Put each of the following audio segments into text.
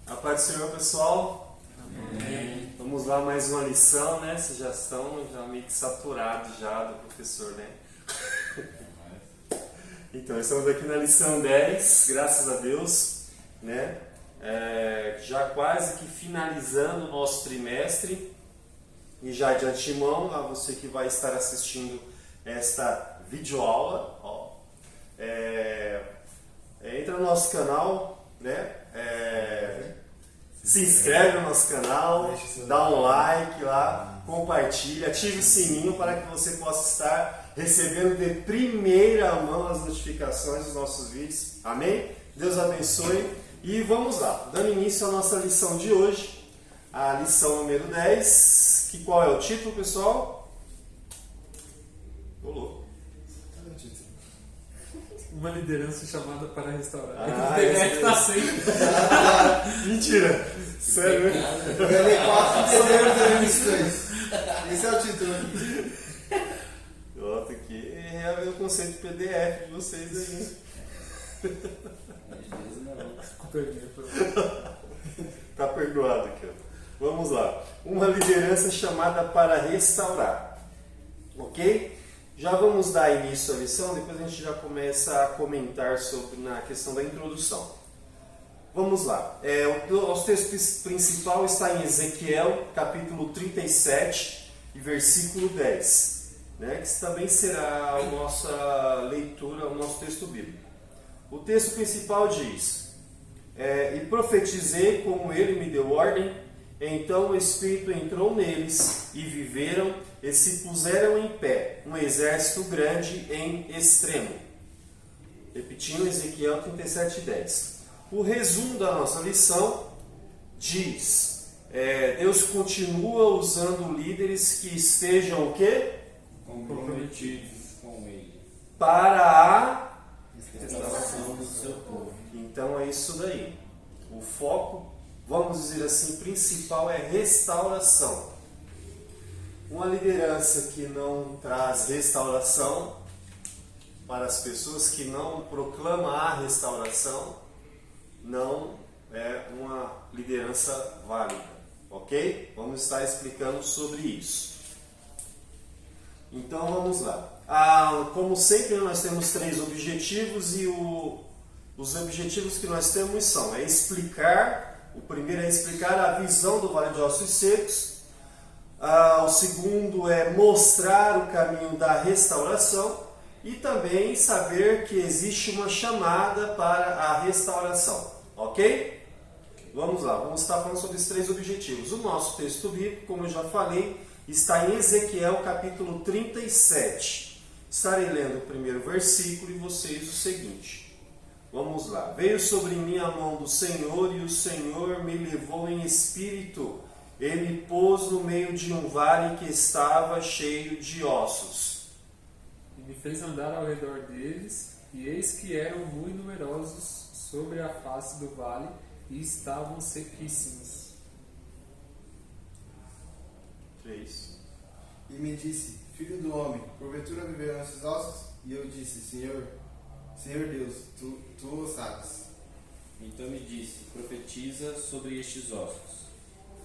A paz do Senhor, pessoal. Amém. Vamos lá, mais uma lição, né? Vocês já estão meio que saturados já do professor, né? Então, estamos aqui na lição 10, graças a Deus, né? Já quase que finalizando o nosso trimestre. E já de antemão, a você que vai estar assistindo esta videoaula, entra no nosso canal, né? Se inscreve no nosso canal, dá um like lá, compartilha, ative o sininho para que você possa estar recebendo de primeira mão as notificações dos nossos vídeos. Amém? Deus abençoe. E vamos lá, dando início à nossa lição de hoje, a lição número 10, que qual é o título, pessoal? Olô. Uma liderança chamada para restaurar. Esse tá sem. Mentira! Sério? Eu ganhei 4 de dezembro de lições. Esse é o título. Ó, tem que reaver o conceito de PDF de vocês aí. Tá perdoado aqui, ó. Vamos lá. Uma liderança chamada para restaurar. Ok? Já vamos dar início à lição, depois a gente já começa a comentar sobre na questão da introdução. Vamos lá. O texto principal está em Ezequiel, capítulo 37, e versículo 10, né, que também será a nossa leitura, o nosso texto bíblico. O texto principal diz: e profetizei como ele me deu ordem, então o Espírito entrou neles, e viveram, e se puseram em pé, um exército grande em extremo. Repetindo, Ezequiel 37:10. O resumo da nossa lição diz: Deus continua usando líderes que estejam o quê? Comprometidos com Ele. Para a Restauração do seu povo. Então é isso daí. O foco, vamos dizer assim, principal é restauração. Uma liderança que não traz restauração para as pessoas, que não proclama a restauração, não é uma liderança válida. Ok? Vamos estar explicando sobre isso. Então vamos lá. Como sempre, nós temos 3 objetivos e os objetivos que nós temos são o primeiro é explicar a visão do Vale de Ossos Secos. O segundo é mostrar o caminho da restauração e também saber que existe uma chamada para a restauração. Ok? Vamos lá, vamos estar falando sobre os 3 objetivos. O nosso texto bíblico, como eu já falei, está em Ezequiel capítulo 37. Estarei lendo o primeiro versículo e vocês o seguinte. Vamos lá. Veio sobre mim a mão do Senhor, e o Senhor me levou em espírito. Ele me pôs no meio de um vale que estava cheio de ossos. E me fez andar ao redor deles, e eis que eram muito numerosos sobre a face do vale, e estavam sequíssimos. 3. E me disse: Filho do homem, porventura viverão esses ossos? E eu disse: Senhor Deus, tu o sabes. Então me disse: profetiza sobre estes ossos.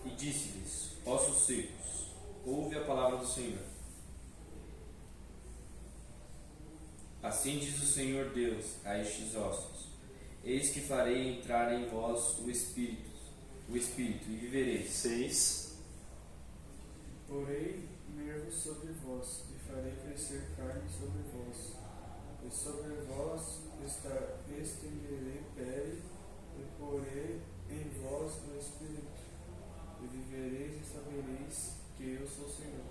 E disse-lhes: ossos secos, ouve a palavra do Senhor. Assim diz o Senhor Deus a estes ossos: eis que farei entrar em vós o Espírito, e vivereis. 6. Porei nervos sobre vós, e farei crescer carne sobre vós, e sobre vós estenderei pele, e porei em vós o Espírito, e vivereis e sabereis que eu sou o Senhor.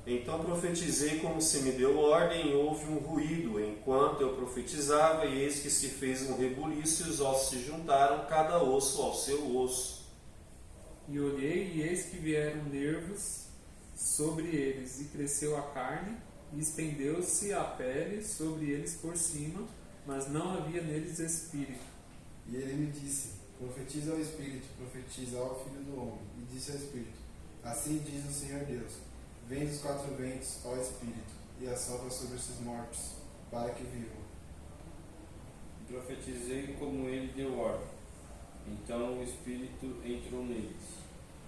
Então profetizei como se me deu ordem, e houve um ruído enquanto eu profetizava, e eis que se fez um rebuliço, e os ossos se juntaram, cada osso ao seu osso. E olhei, e eis que vieram nervos sobre eles, e cresceu a carne, e estendeu-se a pele sobre eles por cima, mas não havia neles espírito. E ele me disse: profetiza ao Espírito, profetiza ao Filho do Homem. E disse ao Espírito: assim diz o Senhor Deus: vem dos 4 ventos ao Espírito, e assopra sobre esses mortos, para que vivam. Profetizei como ele deu ordem. Então o Espírito entrou neles,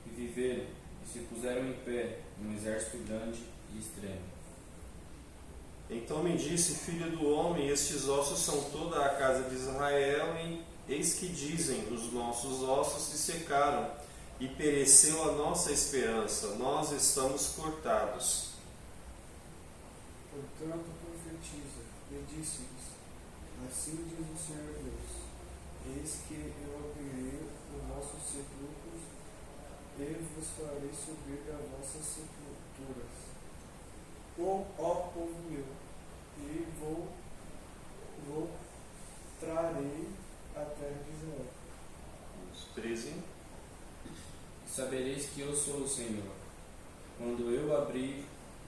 e viveram, e se puseram em pé, um exército grande e extremo. Então me disse, filho do homem, estes ossos são toda a casa de Israel, e eis que dizem, os nossos ossos se secaram, e pereceu a nossa esperança, nós estamos cortados. Portanto, profetiza, e disse-lhes: Assim diz o Senhor Deus: Eis que eu abrirei os vossos sepulcros e vos farei subir das vossas sepulturas, ó povo meu, e vou trarei a terra de Israel. 13. E sabereis que eu sou o Senhor, quando eu abrir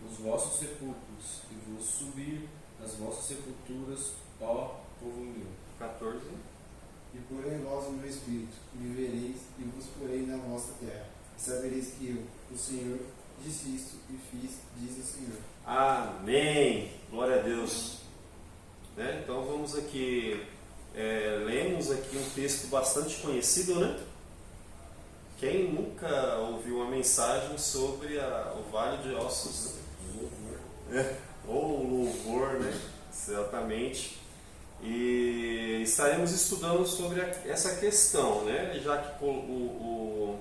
os vossos sepulcros, e vos subir das vossas sepulturas, ó povo meu. 14. E porei em vós o meu espírito, e vivereis, e vos porei na vossa terra. E sabereis que eu, o Senhor, disse isto e fiz, diz o Senhor. Amém! Glória a Deus! Né? Então vamos aqui, lemos aqui um texto bastante conhecido, né? Quem nunca ouviu uma mensagem sobre o Vale de Ossos? Ou louvor, né? Exatamente. E estaremos estudando sobre essa questão, né? Já que o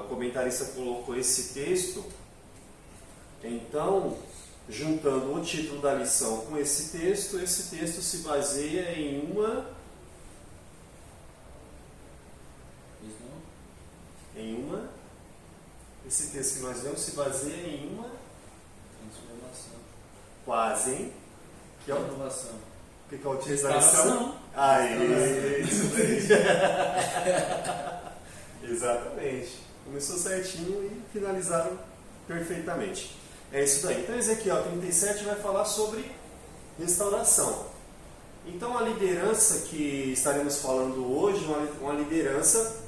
comentarista colocou esse texto, então, juntando o título da lição com esse texto se baseia em esse texto que nós vemos se baseia em uma Transformação. quase, hein? Que é o Renovação. que é o título da lição? Restauração. Aí, isso daí. Exatamente. Começou certinho e finalizaram perfeitamente. É isso daí. Então, Ezequiel 37 vai falar sobre restauração. Então, a liderança que estaremos falando hoje, uma liderança,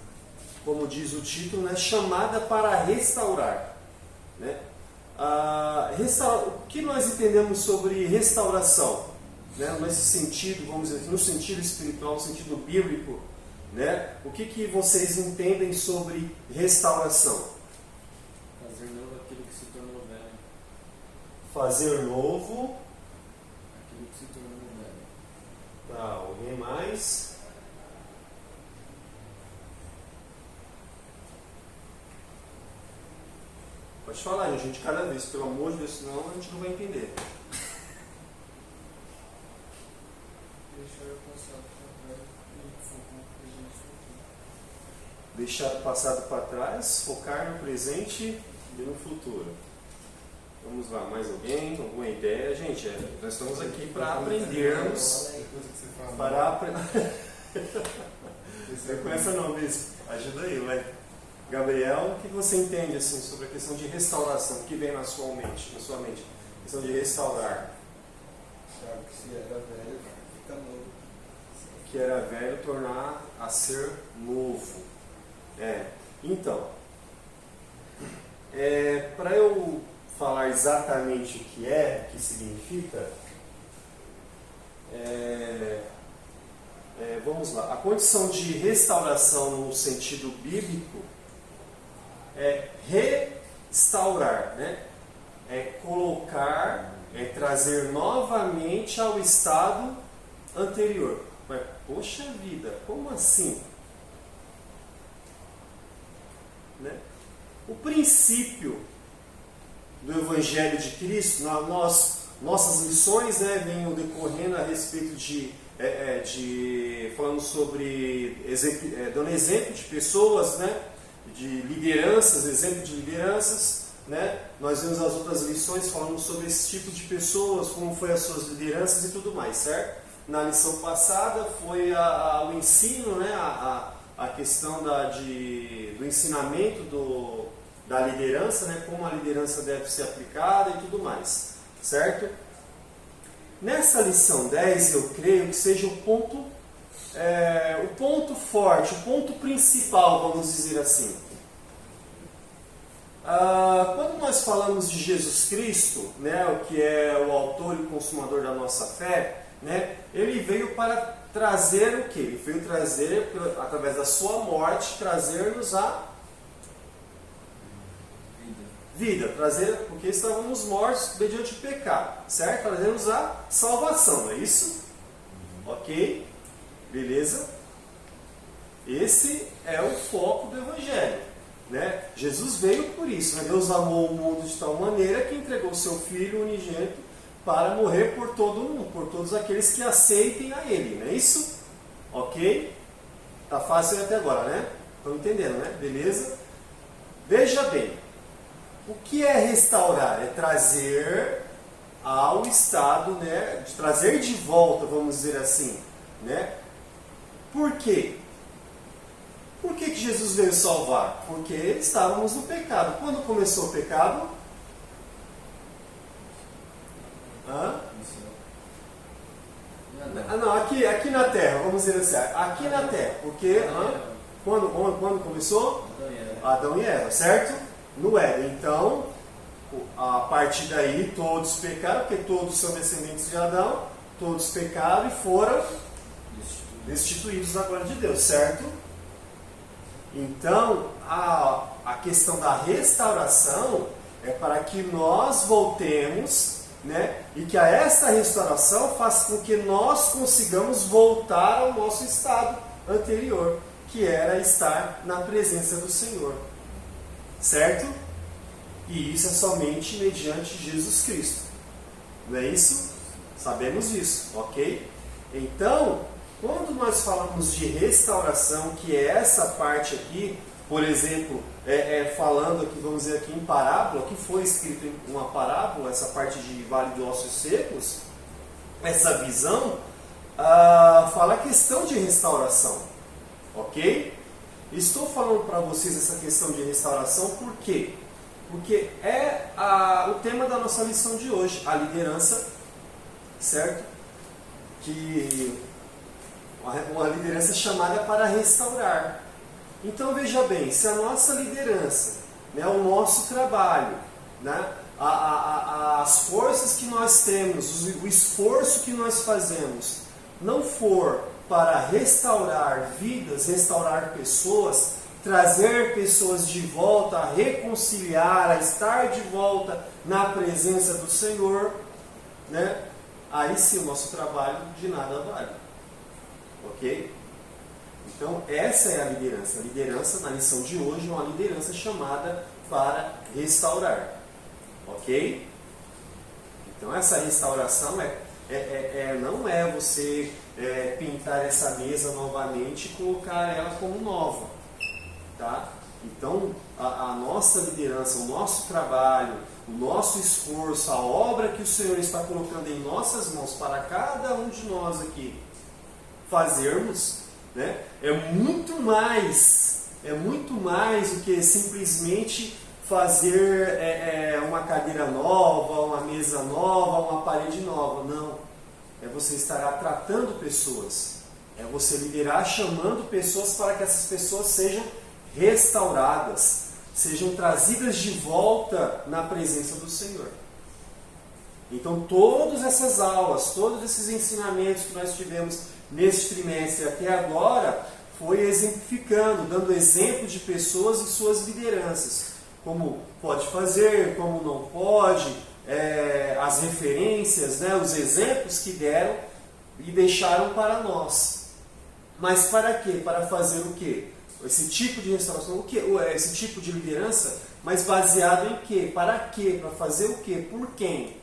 como diz o título, né, chamada para restaurar. Né? O que nós entendemos sobre restauração? Né? Nesse sentido, vamos dizer, no sentido espiritual, no sentido bíblico, né? O que vocês entendem sobre restauração? Fazer novo aquilo que se tornou velho. Fazer novo. Aquilo que se tornou velho. Tá, alguém mais? Pode falar, gente, cada vez, pelo amor de Deus, senão a gente não vai entender. Deixar o passado para trás e focar no presente futuro. Deixar o passado para trás, focar no presente e no futuro. Vamos lá, mais alguém? Alguma ideia? Gente, nós estamos aqui para aprendermos. Para aprender. Você conhece não, Bispo? Ajuda aí, vai. Gabriel, o que você entende assim, sobre a questão de restauração? O que vem na sua mente? A questão de restaurar. Sabe que se era velho, fica novo. Que era velho tornar a ser novo. Então, para eu falar exatamente o que significa, vamos lá. A condição de restauração no sentido bíblico é restaurar, né? É colocar, trazer novamente ao estado anterior. Mas, poxa vida, como assim? Né? O princípio do Evangelho de Cristo, nossas lições, né, vêm decorrendo a respeito falando sobre, dando exemplo de pessoas, né, de lideranças, exemplo de lideranças, né? Nós vimos as outras lições falando sobre esse tipo de pessoas, como foi as suas lideranças e tudo mais, certo? Na lição passada foi o ensino, né, a questão do ensinamento da liderança, né, como a liderança deve ser aplicada e tudo mais, certo? Nessa lição 10, eu creio que seja o ponto forte, o ponto principal, vamos dizer assim. Quando nós falamos de Jesus Cristo, né, o que é o autor e o consumador da nossa fé, né, ele veio para trazer o quê? Ele veio trazer, através da sua morte, trazer-nos a vida, trazer, porque estávamos mortos mediante o pecado, certo? Trazer-nos a salvação, não é isso? Ok? Beleza? Esse é o foco do Evangelho, né? Jesus veio por isso, né? Deus amou o mundo de tal maneira que entregou o seu Filho unigênito para morrer por todo mundo, por todos aqueles que aceitem a Ele, não é isso? Ok? Tá fácil até agora, né? Estão entendendo, né? Beleza? Veja bem. O que é restaurar? É trazer ao estado, né? De trazer de volta, vamos dizer assim, né? Por quê? Por que Jesus veio salvar? Porque estávamos no pecado. Quando começou o pecado? Não, aqui na Terra, vamos dizer assim, aqui na Terra. Porque quando começou? Adão e Eva, certo? No Éden. Então, a partir daí, todos pecaram, porque todos são descendentes de Adão, todos pecaram e foram destituídos da glória de Deus, certo? Então, a questão da restauração é para que nós voltemos, né? E que essa restauração faça com que nós consigamos voltar ao nosso estado anterior, que era estar na presença do Senhor. Certo? E isso é somente mediante Jesus Cristo. Não é isso? Sabemos isso, ok? Então, quando nós falamos de restauração, que é essa parte aqui, por exemplo, falando aqui, vamos dizer aqui em parábola, que foi escrito em uma parábola, essa parte de Vale de Ossos Secos, essa visão, fala a questão de restauração, ok? Estou falando para vocês essa questão de restauração por quê? Porque é o tema da nossa lição de hoje, a liderança, certo? Que uma liderança chamada para restaurar. Então veja bem, se a nossa liderança, né, o nosso trabalho, né, as forças que nós temos, o esforço que nós fazemos, não for para restaurar vidas, restaurar pessoas, trazer pessoas de volta, a reconciliar, a estar de volta na presença do Senhor, né? Aí sim o nosso trabalho de nada vale. Ok? Então essa é a liderança. A liderança na lição de hoje é uma liderança chamada para restaurar. Ok? Então essa restauração não é você pintar essa mesa novamente e colocar ela como nova, tá? Então a nossa liderança, o nosso trabalho, o nosso esforço, a obra que o Senhor está colocando em nossas mãos para cada um de nós aqui fazermos, né, é muito mais do que simplesmente fazer uma cadeira nova, uma mesa nova, uma parede nova. Não. É você estar tratando pessoas. É você liderar chamando pessoas para que essas pessoas sejam restauradas, sejam trazidas de volta na presença do Senhor. Então todas essas aulas, todos esses ensinamentos que nós tivemos neste trimestre até agora, foi exemplificando, dando exemplo de pessoas e suas lideranças. Como pode fazer, como não pode, as referências, né, os exemplos que deram e deixaram para nós. Mas para quê? Para fazer o quê? Esse tipo de restauração, o quê? Esse tipo de liderança, mas baseado em quê? Para quê? Para fazer o quê? Por quem?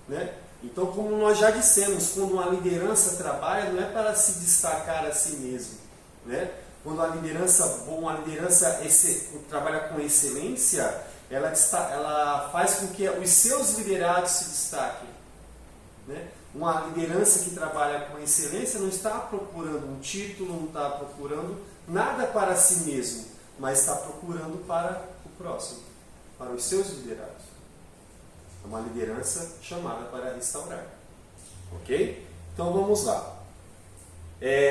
Né? Então, como nós já dissemos, quando uma liderança trabalha, não é para se destacar a si mesmo. Né? Quando uma liderança trabalha com excelência, ela faz com que os seus liderados se destaquem. Né? Uma liderança que trabalha com excelência não está procurando um título, não está procurando nada para si mesmo, mas está procurando para o próximo, para os seus liderados. É uma liderança chamada para restaurar. Ok? Então vamos lá.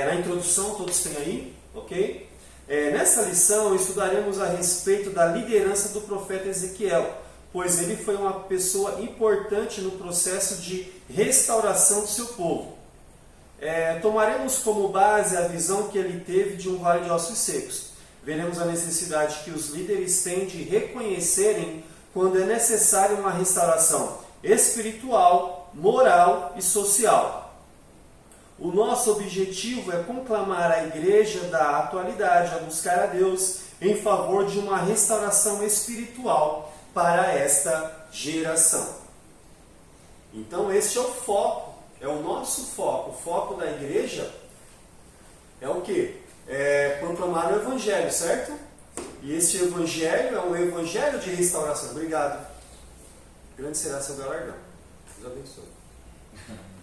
Na introdução, todos têm aí? Ok? Nessa lição estudaremos a respeito da liderança do profeta Ezequiel, pois ele foi uma pessoa importante no processo de restauração do seu povo. tomaremos como base a visão que ele teve de um vale de ossos secos. Veremos a necessidade que os líderes têm de reconhecerem quando é necessária uma restauração espiritual, moral e social. O nosso objetivo é conclamar a igreja da atualidade a buscar a Deus em favor de uma restauração espiritual para esta geração. Então este é o foco, é o nosso foco. O foco da igreja é o quê? É proclamar o Evangelho, certo? E esse Evangelho é um Evangelho de restauração. Obrigado. Grande será seu galardão. Deus abençoe.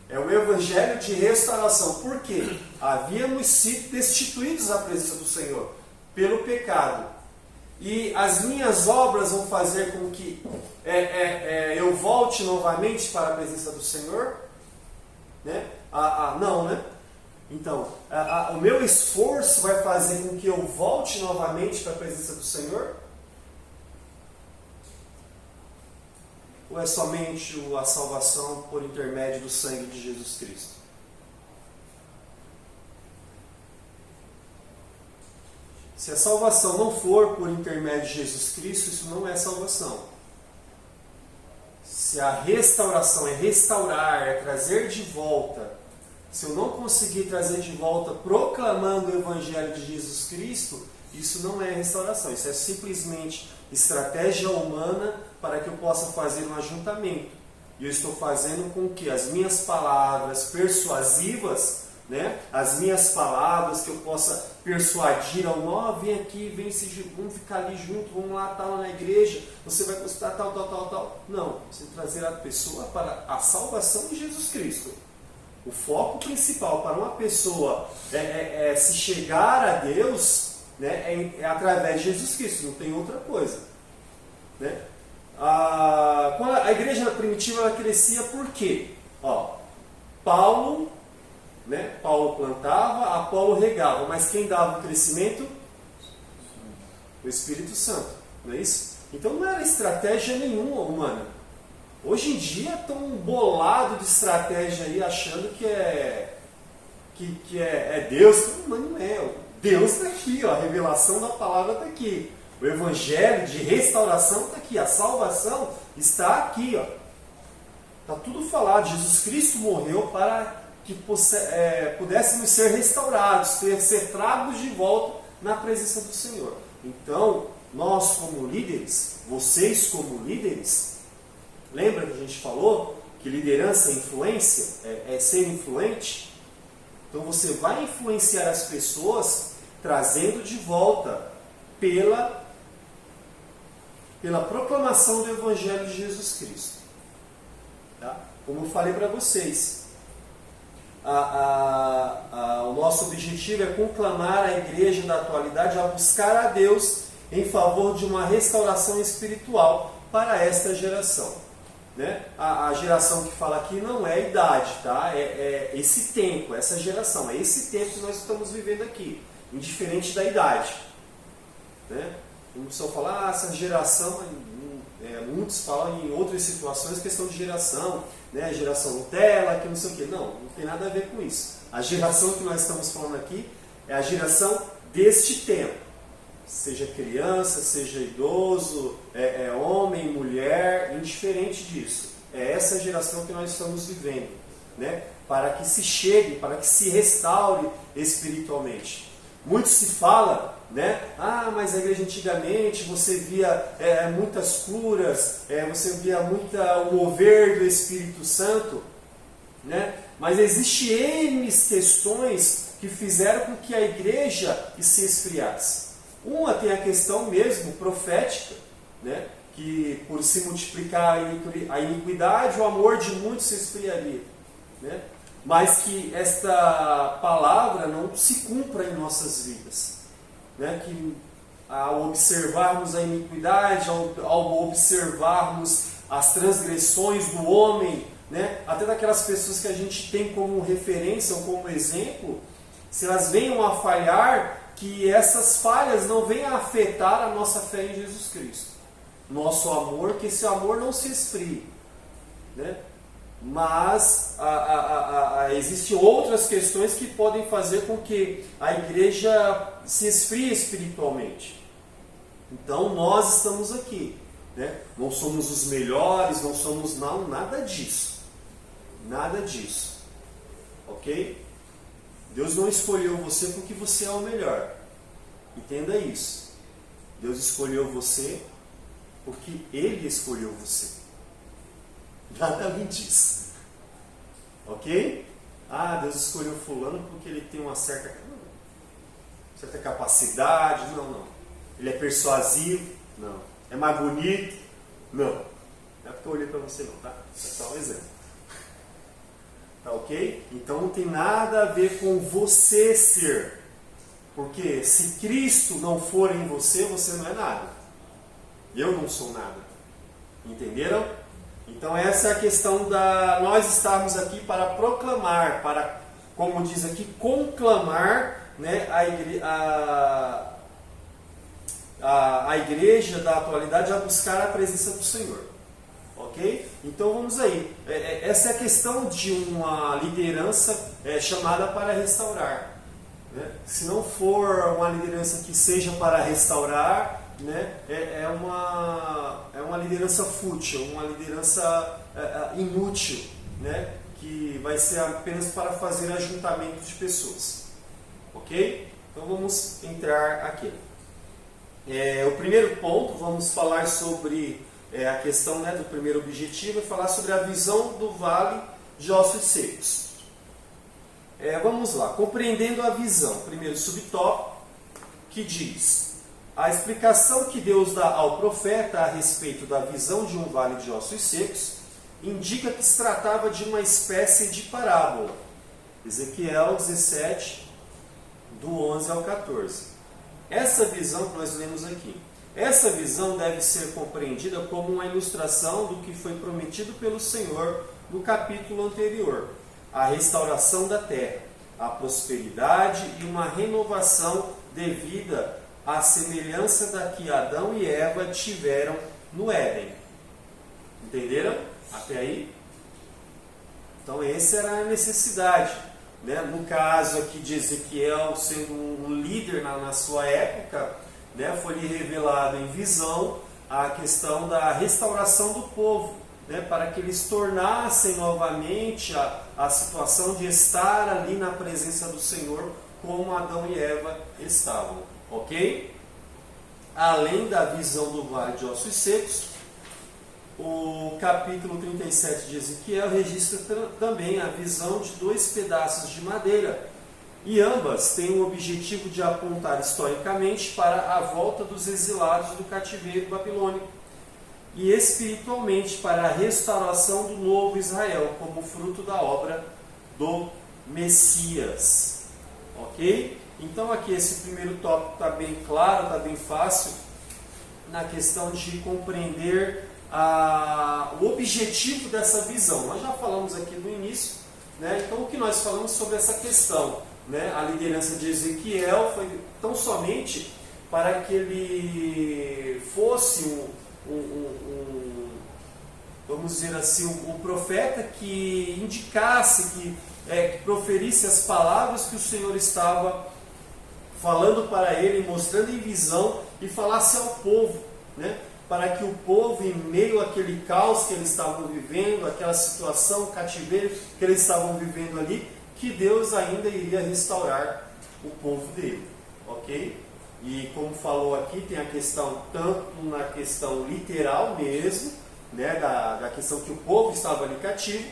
É um Evangelho de restauração. Por quê? Havíamos sido destituídos da presença do Senhor pelo pecado. E as minhas obras vão fazer com que eu volte novamente para a presença do Senhor? Né? Não, né? Então, o meu esforço vai fazer com que eu volte novamente para a presença do Senhor? Ou é somente a salvação por intermédio do sangue de Jesus Cristo? Se a salvação não for por intermédio de Jesus Cristo, isso não é salvação. Se a restauração é restaurar, é trazer de volta, se eu não conseguir trazer de volta proclamando o Evangelho de Jesus Cristo, isso não é restauração. Isso é simplesmente estratégia humana para que eu possa fazer um ajuntamento. E eu estou fazendo com que as minhas palavras persuasivas, né, as minhas palavras que eu possa persuadir ao irmão, vem aqui, vamos ficar ali junto, vamos lá, tá lá na igreja, você vai gostar tal. Não, você trazer a pessoa para a salvação de Jesus Cristo. O foco principal para uma pessoa se chegar a Deus, né, é através de Jesus Cristo, não tem outra coisa. Né? A igreja primitiva ela crescia por quê? Paulo plantava, Apolo regava, mas quem dava o crescimento? O Espírito Santo, não é isso? Então não era estratégia nenhuma humana. Hoje em dia estão bolado de estratégia aí, achando que é Deus, mas não é. Deus está aqui, a revelação da palavra está aqui. O Evangelho de restauração está aqui, a salvação está aqui. Está tudo falado, Jesus Cristo morreu para que pudéssemos ser restaurados, ser tragos de volta na presença do Senhor. Então, nós como líderes, vocês como líderes, lembra que a gente falou que liderança é influência, é ser influente? Então você vai influenciar as pessoas trazendo de volta pela proclamação do Evangelho de Jesus Cristo. Tá? Como eu falei para vocês, o nosso objetivo é conclamar a igreja da atualidade a buscar a Deus em favor de uma restauração espiritual para esta geração. Né? A geração que fala aqui não é a idade, tá? É esse tempo, essa geração, é esse tempo que nós estamos vivendo aqui, indiferente da idade. Né? Uma pessoa fala, essa geração, muitos falam em outras situações, questão de geração, né? Geração Nutella, que não sei o quê. Não tem nada a ver com isso. A geração que nós estamos falando aqui é a geração deste tempo. Seja criança, seja idoso, homem, mulher, indiferente disso. É essa geração que nós estamos vivendo, né? Para que se chegue, para que se restaure espiritualmente. Muito se fala, né? Mas a igreja antigamente você via muitas curas, você via o mover do Espírito Santo, né? Mas existem N questões que fizeram com que a igreja se esfriasse. Uma tem a questão mesmo profética, né? Que por se multiplicar a iniquidade, o amor de muitos se esfriaria, né? Mas que esta palavra não se cumpra em nossas vidas, né? Que ao observarmos a iniquidade, ao observarmos as transgressões do homem, né? Até daquelas pessoas que a gente tem como referência ou como exemplo, se elas venham a falhar, que essas falhas não venham a afetar a nossa fé em Jesus Cristo. Nosso amor, que esse amor não se esfrie, né? mas existem outras questões que podem fazer com que a igreja se esfrie espiritualmente. Então nós estamos aqui, né? Não somos os melhores, não somos nada disso. Nada disso. Ok? Deus não escolheu você porque você é o melhor. Entenda isso. Deus escolheu você porque Ele escolheu você. Nada além disso. Ok? Ah, Deus escolheu fulano porque ele tem uma certa capacidade. Não. Ele é persuasivo. Não. É mais bonito. Não. Não é porque eu olhei para você não, tá? É só um exemplo. Tá ok? Então não tem nada a ver com você ser. Porque se Cristo não for em você, você não é nada. Eu não sou nada. Entenderam? Então essa é a questão da nós estarmos aqui para proclamar, para, como diz aqui, conclamar, né, a igreja da atualidade a buscar a presença do Senhor. Ok? Então vamos aí. Essa é a questão de uma liderança chamada para restaurar. Né? Se não for uma liderança que seja para restaurar, né, é uma liderança fútil, uma liderança inútil, né, que vai ser apenas para fazer ajuntamento de pessoas. Ok? Então vamos entrar aqui. O primeiro ponto, vamos falar sobre a questão, né, do primeiro objetivo, é falar sobre a visão do vale de ossos secos. Vamos lá, compreendendo a visão, primeiro subtópico, que diz: a explicação que Deus dá ao profeta a respeito da visão de um vale de ossos secos indica que se tratava de uma espécie de parábola. Ezequiel 17, do 11 ao 14. Essa visão que nós lemos aqui, essa visão deve ser compreendida como uma ilustração do que foi prometido pelo Senhor no capítulo anterior: a restauração da terra, a prosperidade e uma renovação devida à semelhança da que Adão e Eva tiveram no Éden. Entenderam? Até aí? Então essa era a necessidade. Né? No caso aqui de Ezequiel, sendo um líder na sua época, né, foi-lhe revelado em visão a questão da restauração do povo, né, para que eles tornassem novamente a situação de estar ali na presença do Senhor como Adão e Eva estavam. Ok? Além da visão do vale de ossos secos, o capítulo 37 de Ezequiel registra também a visão de 2 pedaços de madeira, e ambas têm o objetivo de apontar historicamente para a volta dos exilados do cativeiro babilônico e espiritualmente para a restauração do novo Israel como fruto da obra do Messias. Ok? Então aqui esse primeiro tópico está bem claro, está bem fácil na questão de compreender o objetivo dessa visão. Nós já falamos aqui no início, né? Então o que nós falamos sobre essa questão, né? A liderança de Ezequiel foi tão somente para que ele fosse vamos dizer assim, um profeta que indicasse, que proferisse as palavras que o Senhor estava falando para ele, mostrando em visão, e falasse ao povo, né? Para que o povo, em meio àquele caos que eles estavam vivendo, aquela situação, cativeiro que eles estavam vivendo ali, que Deus ainda iria restaurar o povo dele. Ok? E como falou aqui, tem a questão tanto na questão literal mesmo, né, da questão que o povo estava ali cativo,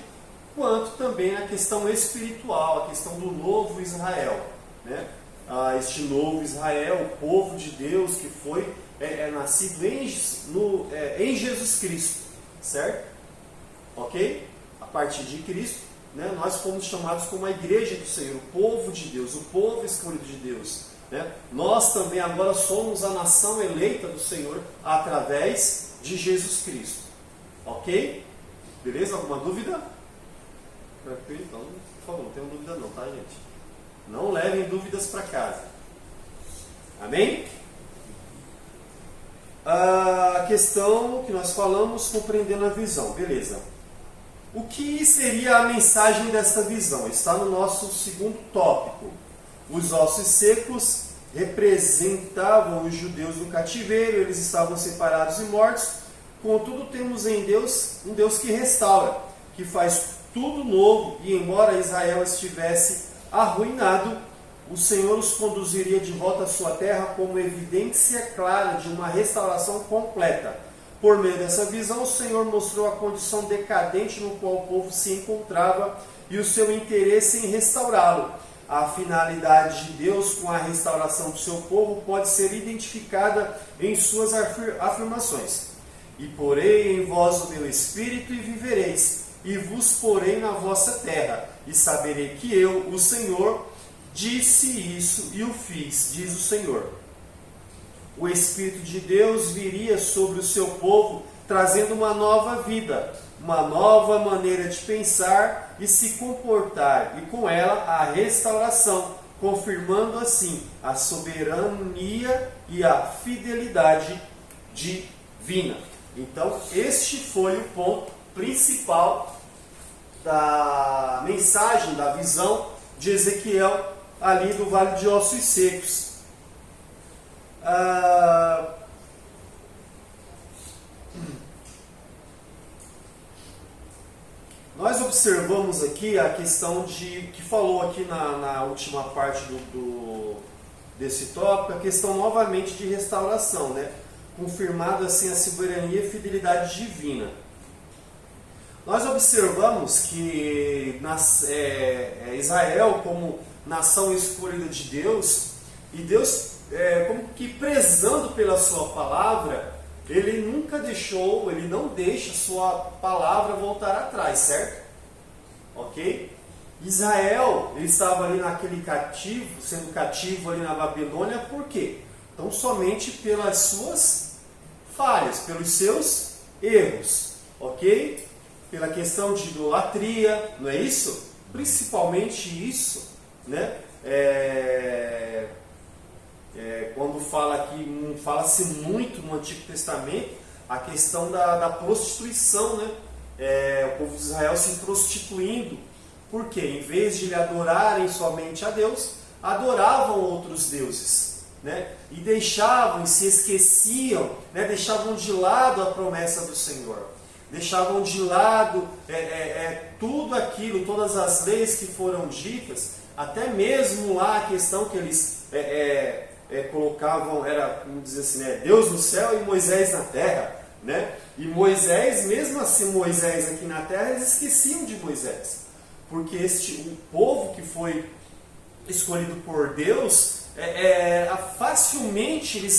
quanto também a questão espiritual, a questão do novo Israel, né? Este novo Israel, o povo de Deus que foi nascido em Jesus Cristo, certo? Ok? A partir de Cristo, né, nós fomos chamados como a igreja do Senhor, o povo de Deus, o povo escolhido de Deus. Né? Nós também agora somos a nação eleita do Senhor através de Jesus Cristo. Ok? Beleza? Alguma dúvida? Então, por favor, não tenham dúvida não, tá, gente? Não levem dúvidas para casa. Amém? A questão que nós falamos, compreendendo a visão. Beleza. O que seria a mensagem desta visão? Está no nosso segundo tópico. Os ossos secos representavam os judeus do cativeiro, eles estavam separados e mortos. Contudo, temos em Deus um Deus que restaura, que faz tudo novo, e embora Israel estivesse arruinado, o Senhor os conduziria de volta à sua terra como evidência clara de uma restauração completa. Por meio dessa visão, o Senhor mostrou a condição decadente no qual o povo se encontrava e o seu interesse em restaurá-lo. A finalidade de Deus com a restauração do seu povo pode ser identificada em suas afirmações. E porei em vós o meu espírito e vivereis, e vos porei na vossa terra, e saberei que eu, o Senhor, disse isso e o fiz, diz o Senhor. O Espírito de Deus viria sobre o seu povo, trazendo uma nova vida, uma nova maneira de pensar e se comportar, e com ela a restauração, confirmando assim a soberania e a fidelidade divina. Então, este foi o ponto principal da mensagem, da visão de Ezequiel ali do Vale de Ossos Secos. Nós observamos aqui a questão que falou aqui na última parte desse tópico, a questão novamente de restauração, né? Confirmado assim a soberania e fidelidade divina. Nós observamos que Israel, como nação escolhida de Deus, e Deus, como que prezando pela sua palavra, ele nunca deixou, ele não deixa sua palavra voltar atrás, certo? Ok? Israel, ele estava ali naquele cativo, sendo cativo ali na Babilônia, por quê? Então, somente pelas suas falhas, pelos seus erros, ok? Pela questão de idolatria, não é isso? Principalmente isso, né? Quando fala aqui, fala-se muito no Antigo Testamento a questão da prostituição, né? O povo de Israel se prostituindo, porque em vez de lhe adorarem somente a Deus, adoravam outros deuses, né? E deixavam e se esqueciam, né? Deixavam de lado a promessa do Senhor, deixavam de lado tudo aquilo, todas as leis que foram ditas, até mesmo lá a questão que eles colocavam, era, como dizer assim, né? Deus no céu e Moisés na terra, né? E Moisés, mesmo assim Moisés aqui na terra, eles esqueciam de Moisés, porque o povo que foi escolhido por Deus, facilmente eles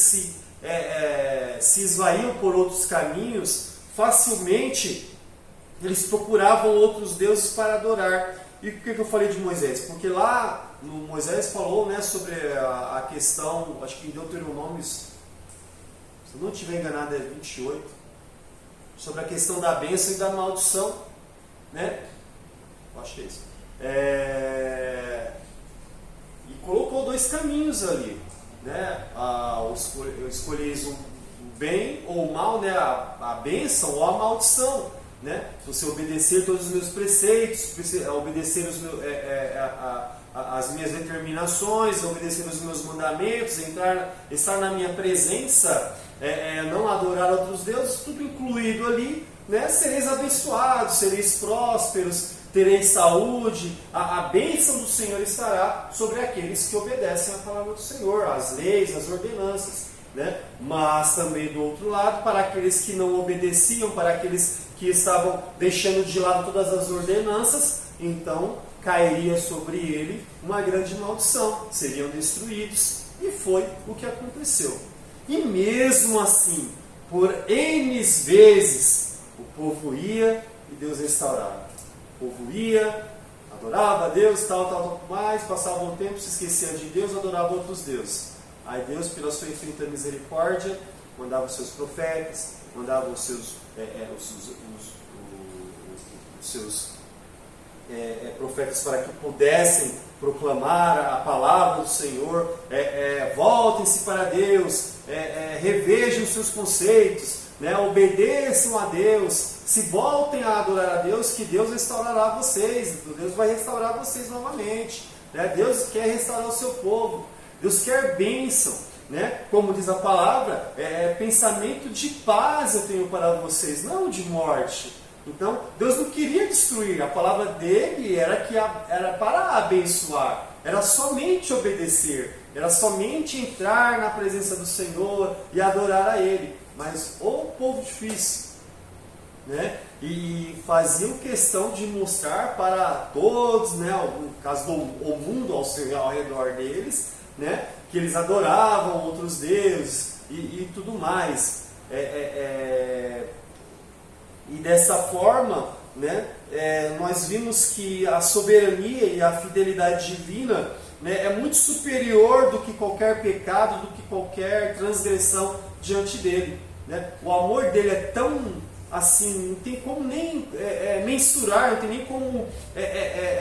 se esvaíam por outros caminhos, facilmente eles procuravam outros deuses para adorar. E por que eu falei de Moisés? Porque lá Moisés falou, né, sobre a questão, acho que em Deuteronômio, se eu não estiver enganado, é 28, sobre a questão da bênção e da maldição, né? Acho que é isso. E colocou dois caminhos ali, né? Escolheis o bem ou o mal, né? A bênção ou a maldição, né? Se você obedecer todos os meus preceitos, obedecer as minhas determinações, obedecer os meus mandamentos, estar na minha presença, não adorar outros deuses, tudo incluído ali, né? Sereis abençoados, sereis prósperos, tereis saúde, a bênção do Senhor estará sobre aqueles que obedecem à palavra do Senhor, as leis, as ordenanças, né? Mas também do outro lado, para aqueles que não obedeciam, para aqueles que estavam deixando de lado todas as ordenanças, então cairia sobre ele uma grande maldição, seriam destruídos, e foi o que aconteceu. E mesmo assim, por N vezes, o povo ia e Deus restaurava. O povo ia, adorava a Deus, tal mais, passava um tempo, se esquecia de Deus, adorava outros deuses. Aí Deus, pela sua infinita misericórdia, mandava os seus profetas, mandava os seus profetas para que pudessem proclamar a palavra do Senhor, voltem-se para Deus, revejam os seus conceitos, né? Obedeçam a Deus, se voltem a adorar a Deus, que Deus restaurará vocês, Deus vai restaurar vocês novamente, né? Deus quer restaurar o seu povo, Deus quer bênção, né? Como diz a palavra, pensamento de paz eu tenho para vocês, não de morte. Então, Deus não queria destruir, a palavra dele era para abençoar, era somente obedecer, era somente entrar na presença do Senhor e adorar a Ele. Mas o povo difícil, né? E faziam questão de mostrar para todos, né? No caso o mundo ao redor deles, né? Que eles adoravam outros deuses e tudo mais. E dessa forma, né? Nós vimos que a soberania e a fidelidade divina, né, é muito superior do que qualquer pecado, do que qualquer transgressão diante dele, né? O amor dele é tão assim, não tem como nem mensurar, não tem nem como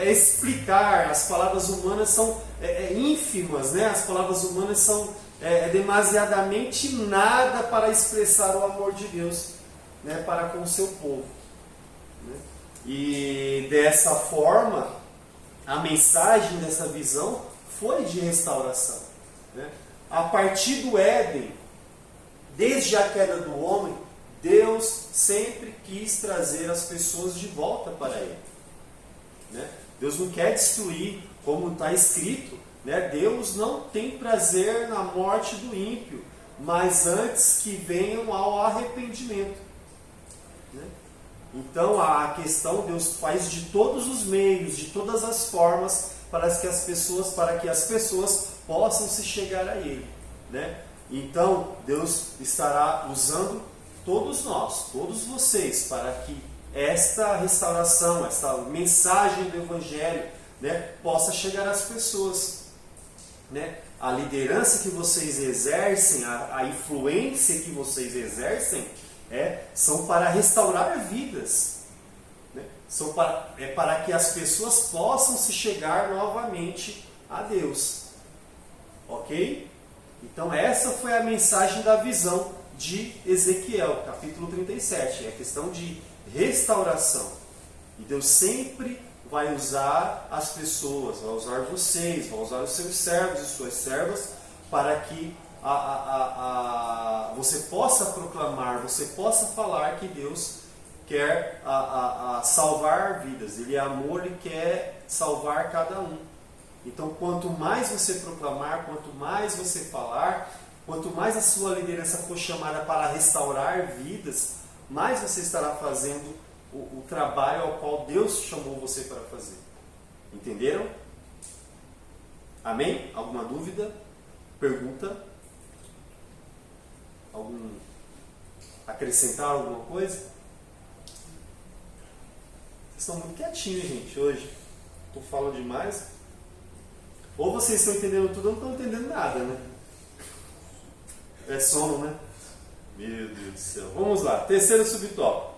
explicar. As palavras humanas são ínfimas, né? As palavras humanas são demasiadamente nada para expressar o amor de Deus, né, para com o seu povo, né? E dessa forma, a mensagem dessa visão foi de restauração, né? A partir do Éden, desde a queda do homem, Deus sempre quis trazer as pessoas de volta para Ele, né? Deus não quer destruir, como está escrito, né? Deus não tem prazer na morte do ímpio, mas antes que venham ao arrependimento. Então a questão, Deus faz de todos os meios, de todas as formas, para que as pessoas possam se chegar a Ele, né? Então Deus estará usando todos nós, todos vocês, para que esta restauração, esta mensagem do Evangelho, né, possa chegar às pessoas, né? A liderança que vocês exercem, a influência que vocês exercem, são para restaurar vidas, né? São para que as pessoas possam se chegar novamente a Deus, ok? Então essa foi a mensagem da visão de Ezequiel, capítulo 37, é a questão de restauração. E Deus sempre vai usar as pessoas, vai usar vocês, vai usar os seus servos e suas servas, para que você possa proclamar, você possa falar que Deus quer salvar vidas. Ele é amor e quer salvar cada um. Então, quanto mais você proclamar, quanto mais você falar, quanto mais a sua liderança for chamada para restaurar vidas, mais você estará fazendo o trabalho ao qual Deus chamou você para fazer. Entenderam? Amém? Alguma dúvida? Pergunta? Acrescentar alguma coisa? Vocês estão muito quietinhos, gente, hoje. Eu falo demais. Ou vocês estão entendendo tudo ou não estão entendendo nada, né? É sono, né? Meu Deus do céu. Vamos lá. Terceiro subtópico.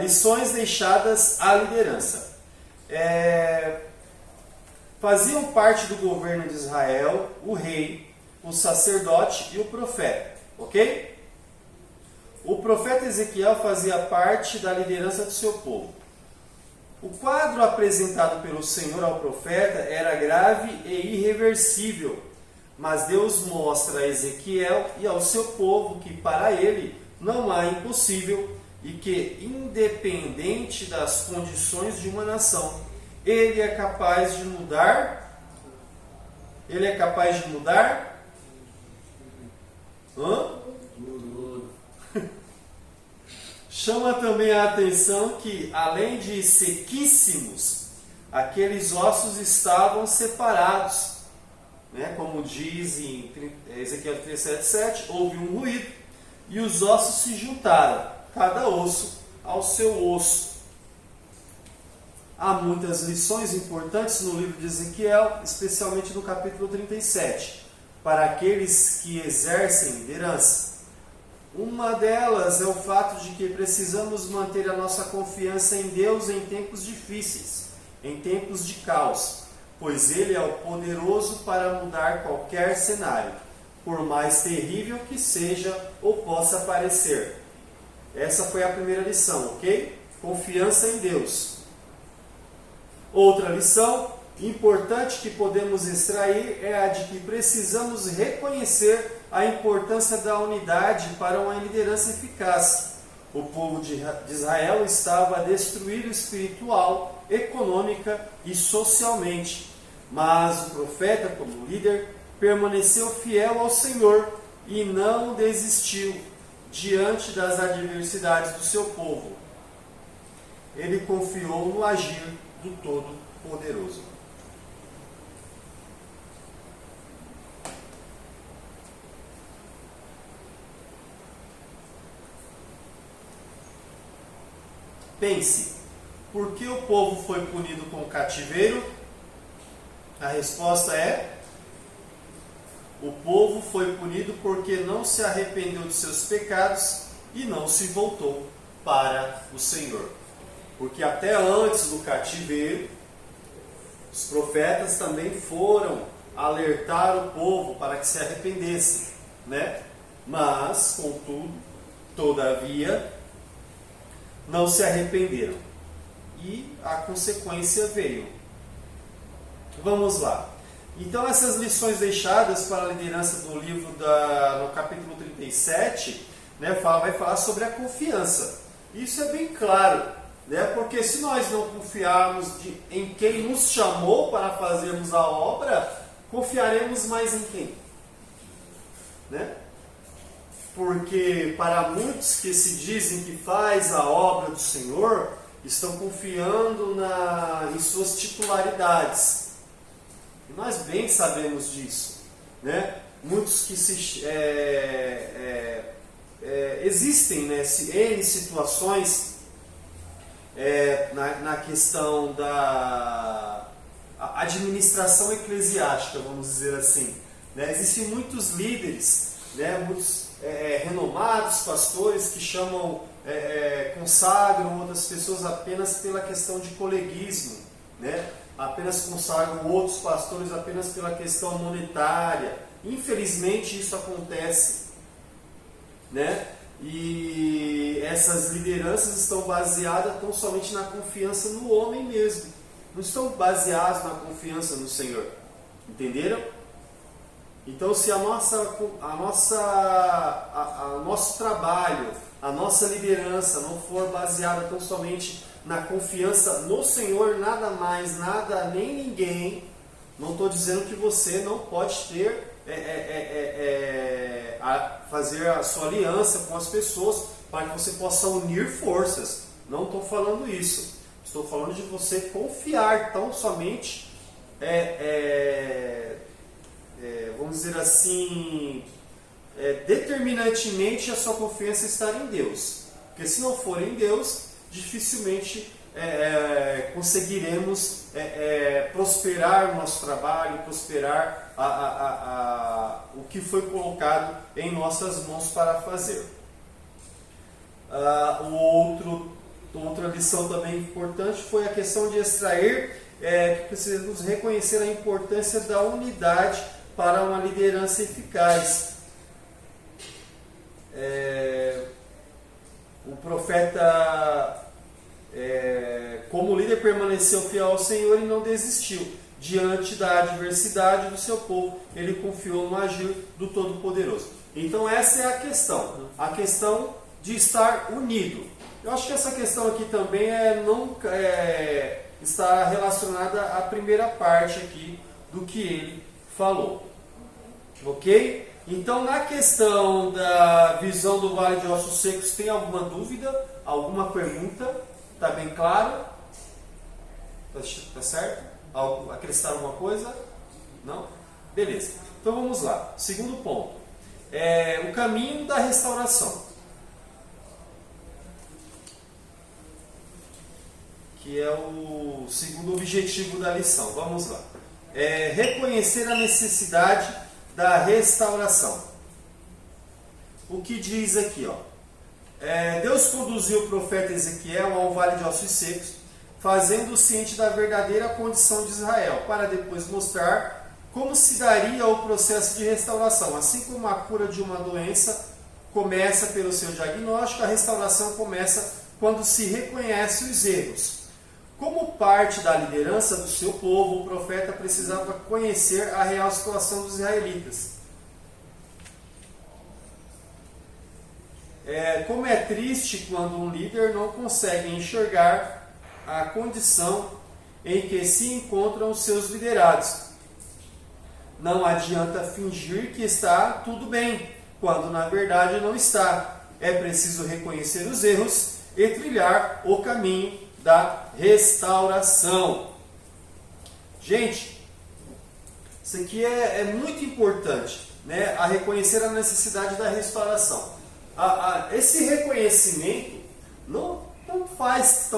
Lições deixadas à liderança. Faziam parte do governo de Israel o rei, o sacerdote e o profeta, ok? O profeta Ezequiel fazia parte da liderança do seu povo. O quadro apresentado pelo Senhor ao profeta era grave e irreversível, mas Deus mostra a Ezequiel e ao seu povo que para ele não há impossível e que, independente das condições de uma nação, ele é capaz de mudar. Ele é capaz de mudar? Chama também a atenção que, além de sequíssimos, aqueles ossos estavam separados, né? Como diz em Ezequiel 37:7, houve um ruído e os ossos se juntaram, cada osso ao seu osso. Há muitas lições importantes no livro de Ezequiel, especialmente no capítulo 37, para aqueles que exercem liderança. Uma delas é o fato de que precisamos manter a nossa confiança em Deus em tempos difíceis, em tempos de caos, pois Ele é o poderoso para mudar qualquer cenário. por mais terrível que seja ou possa parecer. Essa foi a primeira lição, ok? Confiança em Deus. Outra lição importante que podemos extrair é a de que precisamos reconhecer a importância da unidade para uma liderança eficaz. O povo de Israel estava destruído espiritual, econômica e socialmente, mas o profeta, como líder, permaneceu fiel ao Senhor e não desistiu diante das adversidades do seu povo. Ele confiou no agir do Todo-Poderoso. Pense, por que o povo foi punido com cativeiro? A resposta é: o povo foi punido porque não se arrependeu de seus pecados e não se voltou para o Senhor. Porque até antes do cativeiro, os profetas também foram alertar o povo para que se arrependesse, né? Mas, contudo, todavia, não se arrependeram. E a consequência veio. Vamos lá. Então, essas lições deixadas para a liderança do livro no capítulo 37, né, vai falar sobre a confiança. Isso é bem claro, né, porque se nós não confiarmos em quem nos chamou para fazermos a obra, confiaremos mais em quem? Né? Porque para muitos que se dizem que faz a obra do Senhor, estão confiando em suas titularidades. E nós bem sabemos disso, né? Muitos que existem, né, N situações na questão da administração eclesiástica, vamos dizer assim, né? Existem muitos líderes, né, muitos renomados pastores que consagram outras pessoas apenas pela questão de coleguismo, né? Apenas consagram outros pastores apenas pela questão monetária. Infelizmente isso acontece, né? E essas lideranças estão baseadas tão somente na confiança no homem mesmo, não estão baseadas na confiança no Senhor. Entenderam? Então, se o nosso trabalho, a nossa liderança não for baseada tão somente na confiança no Senhor, nada mais, nada, nem ninguém, não estou dizendo que você não pode fazer a sua aliança com as pessoas para que você possa unir forças. Não estou falando isso. Estou falando de você confiar tão somente, vamos dizer assim, determinantemente a sua confiança estar em Deus. Porque se não for em Deus, dificilmente conseguiremos prosperar o nosso trabalho, prosperar o que foi colocado em nossas mãos para fazer. Outra lição também importante foi a questão de extrair, que precisamos reconhecer a importância da unidade para uma liderança eficaz. O profeta, como líder, permaneceu fiel ao Senhor e não desistiu. Diante da adversidade do seu povo, ele confiou no agir do Todo-Poderoso. Então essa é a questão de estar unido. Eu acho que essa questão aqui também está relacionada à primeira parte aqui do que ele falou. Ok? Então, na questão da visão do Vale de Ossos Secos, tem alguma dúvida? Alguma pergunta? Está bem claro? Está certo? Acrescentar alguma coisa? Não? Beleza. Então vamos lá. Segundo ponto. O caminho da restauração. Que é o segundo objetivo da lição. Vamos lá. Reconhecer a necessidade da restauração. O que diz aqui, ó? Deus conduziu o profeta Ezequiel ao vale de ossos secos, fazendo-o ciente da verdadeira condição de Israel, para depois mostrar como se daria o processo de restauração? Assim como a cura de uma doença começa pelo seu diagnóstico, a restauração começa quando se reconhece os erros. Como parte da liderança do seu povo, o profeta precisava conhecer a real situação dos israelitas. Como é triste quando um líder não consegue enxergar a condição em que se encontram os seus liderados. Não adianta fingir que está tudo bem, quando na verdade não está. É preciso reconhecer os erros e trilhar o caminho da restauração. Gente, isso aqui é muito importante, né? A reconhecer a necessidade da restauração. Esse reconhecimento não faz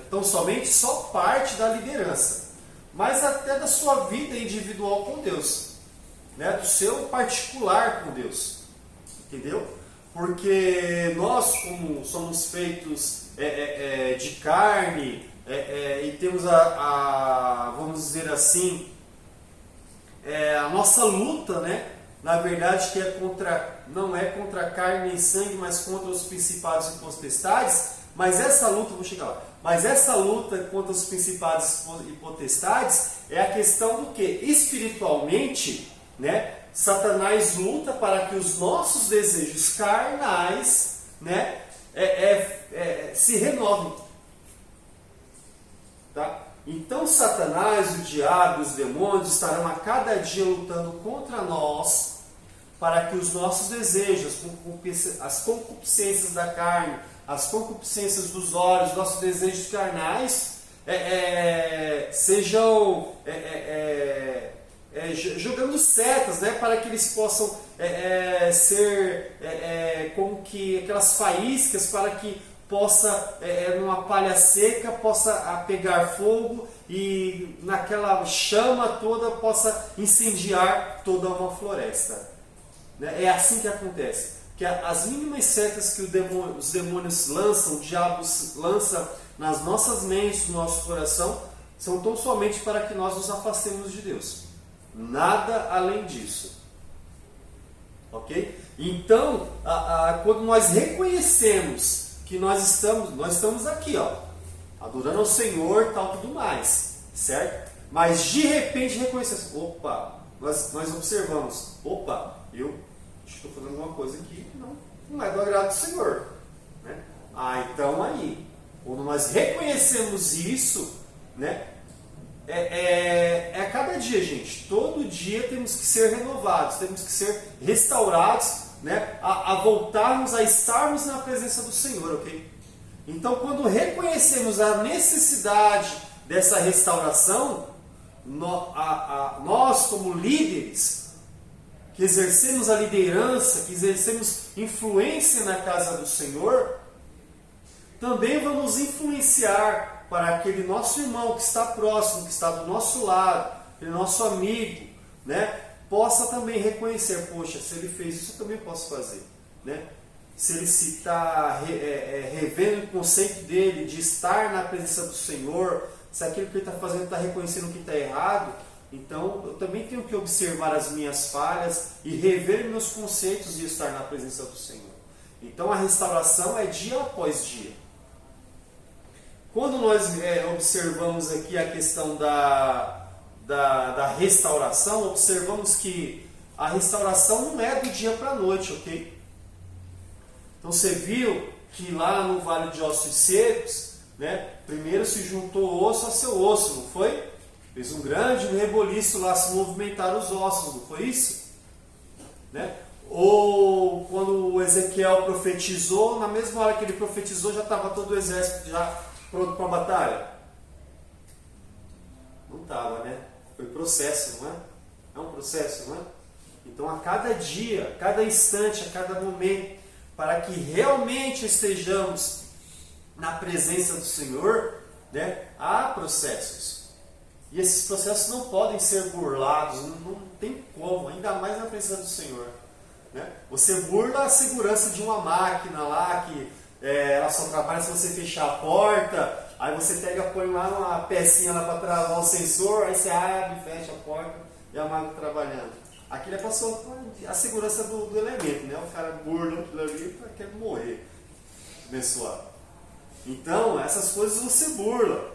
tão somente só parte da liderança, mas até da sua vida individual com Deus, né? Do seu particular com Deus, entendeu? Porque nós, como somos feitos de carne e temos vamos dizer assim, a nossa luta, né? Na verdade, que não é contra carne e sangue, mas contra os principados e potestades. Mas essa luta, vou chegar lá. Mas essa luta contra os principados e potestades é a questão do que? Espiritualmente, né? Satanás luta para que os nossos desejos carnais, né? Se renovem. Tá? Então Satanás, o diabo, os demônios estarão a cada dia lutando contra nós para que os nossos desejos, as concupiscências da carne, as concupiscências dos olhos, nossos desejos carnais sejam jogando setas, né, para que eles possam ser como que aquelas faíscas, para que possa, numa palha seca, possa pegar fogo e naquela chama toda possa incendiar toda uma floresta. É assim que acontece. Que as mínimas setas que os demônios lançam, o diabo lança nas nossas mentes, no nosso coração, são tão somente para que nós nos afastemos de Deus. Nada além disso. Ok? Então, quando nós reconhecemos que nós estamos aqui, ó, adorando ao Senhor, tal, tudo mais, certo? Mas de repente reconhecemos, nós observamos, eu estou fazendo alguma coisa que não é do agrado do Senhor, né? Então aí, quando nós reconhecemos isso, né? A cada dia, gente, todo dia temos que ser renovados, temos que ser restaurados, né? A voltarmos a estarmos na presença do Senhor, ok? Então, quando reconhecemos a necessidade dessa restauração, nós como líderes, que exercemos a liderança, que exercemos influência na casa do Senhor, também vamos influenciar para aquele nosso irmão que está próximo, que está do nosso lado, aquele nosso amigo, né, possa também reconhecer, poxa, se ele fez isso, eu também posso fazer, né? Se ele está revendo o conceito dele de estar na presença do Senhor, se aquilo que ele está fazendo está reconhecendo que está errado, então eu também tenho que observar as minhas falhas e rever meus conceitos de estar na presença do Senhor. Então a restauração é dia após dia. Quando nós observamos aqui a questão da restauração, observamos que a restauração não é do dia para a noite, ok? Então você viu que lá no Vale de Ossos Secos, né, primeiro se juntou osso a seu osso, não foi? Fez um grande reboliço lá, se movimentaram os ossos, não foi isso? Né? Ou quando o Ezequiel profetizou, na mesma hora que ele profetizou, já estava todo o exército já pronto para a batalha? Não estava, né? Foi processo, não é? É um processo, não é? Então a cada dia, a cada instante, a cada momento, para que realmente estejamos na presença do Senhor, né, há processos. E esses processos não podem ser burlados, não tem como, ainda mais na presença do Senhor. Né? Você burla a segurança de uma máquina lá, que ela só trabalha se você fechar a porta, Aí você pega, põe lá uma pecinha lá para travar o sensor, aí você abre, fecha a porta e a máquina trabalhando. Aquilo é para a segurança do elemento, né? O cara burla aquilo ali para querer morrer. Abençoado. Então, essas coisas você burla,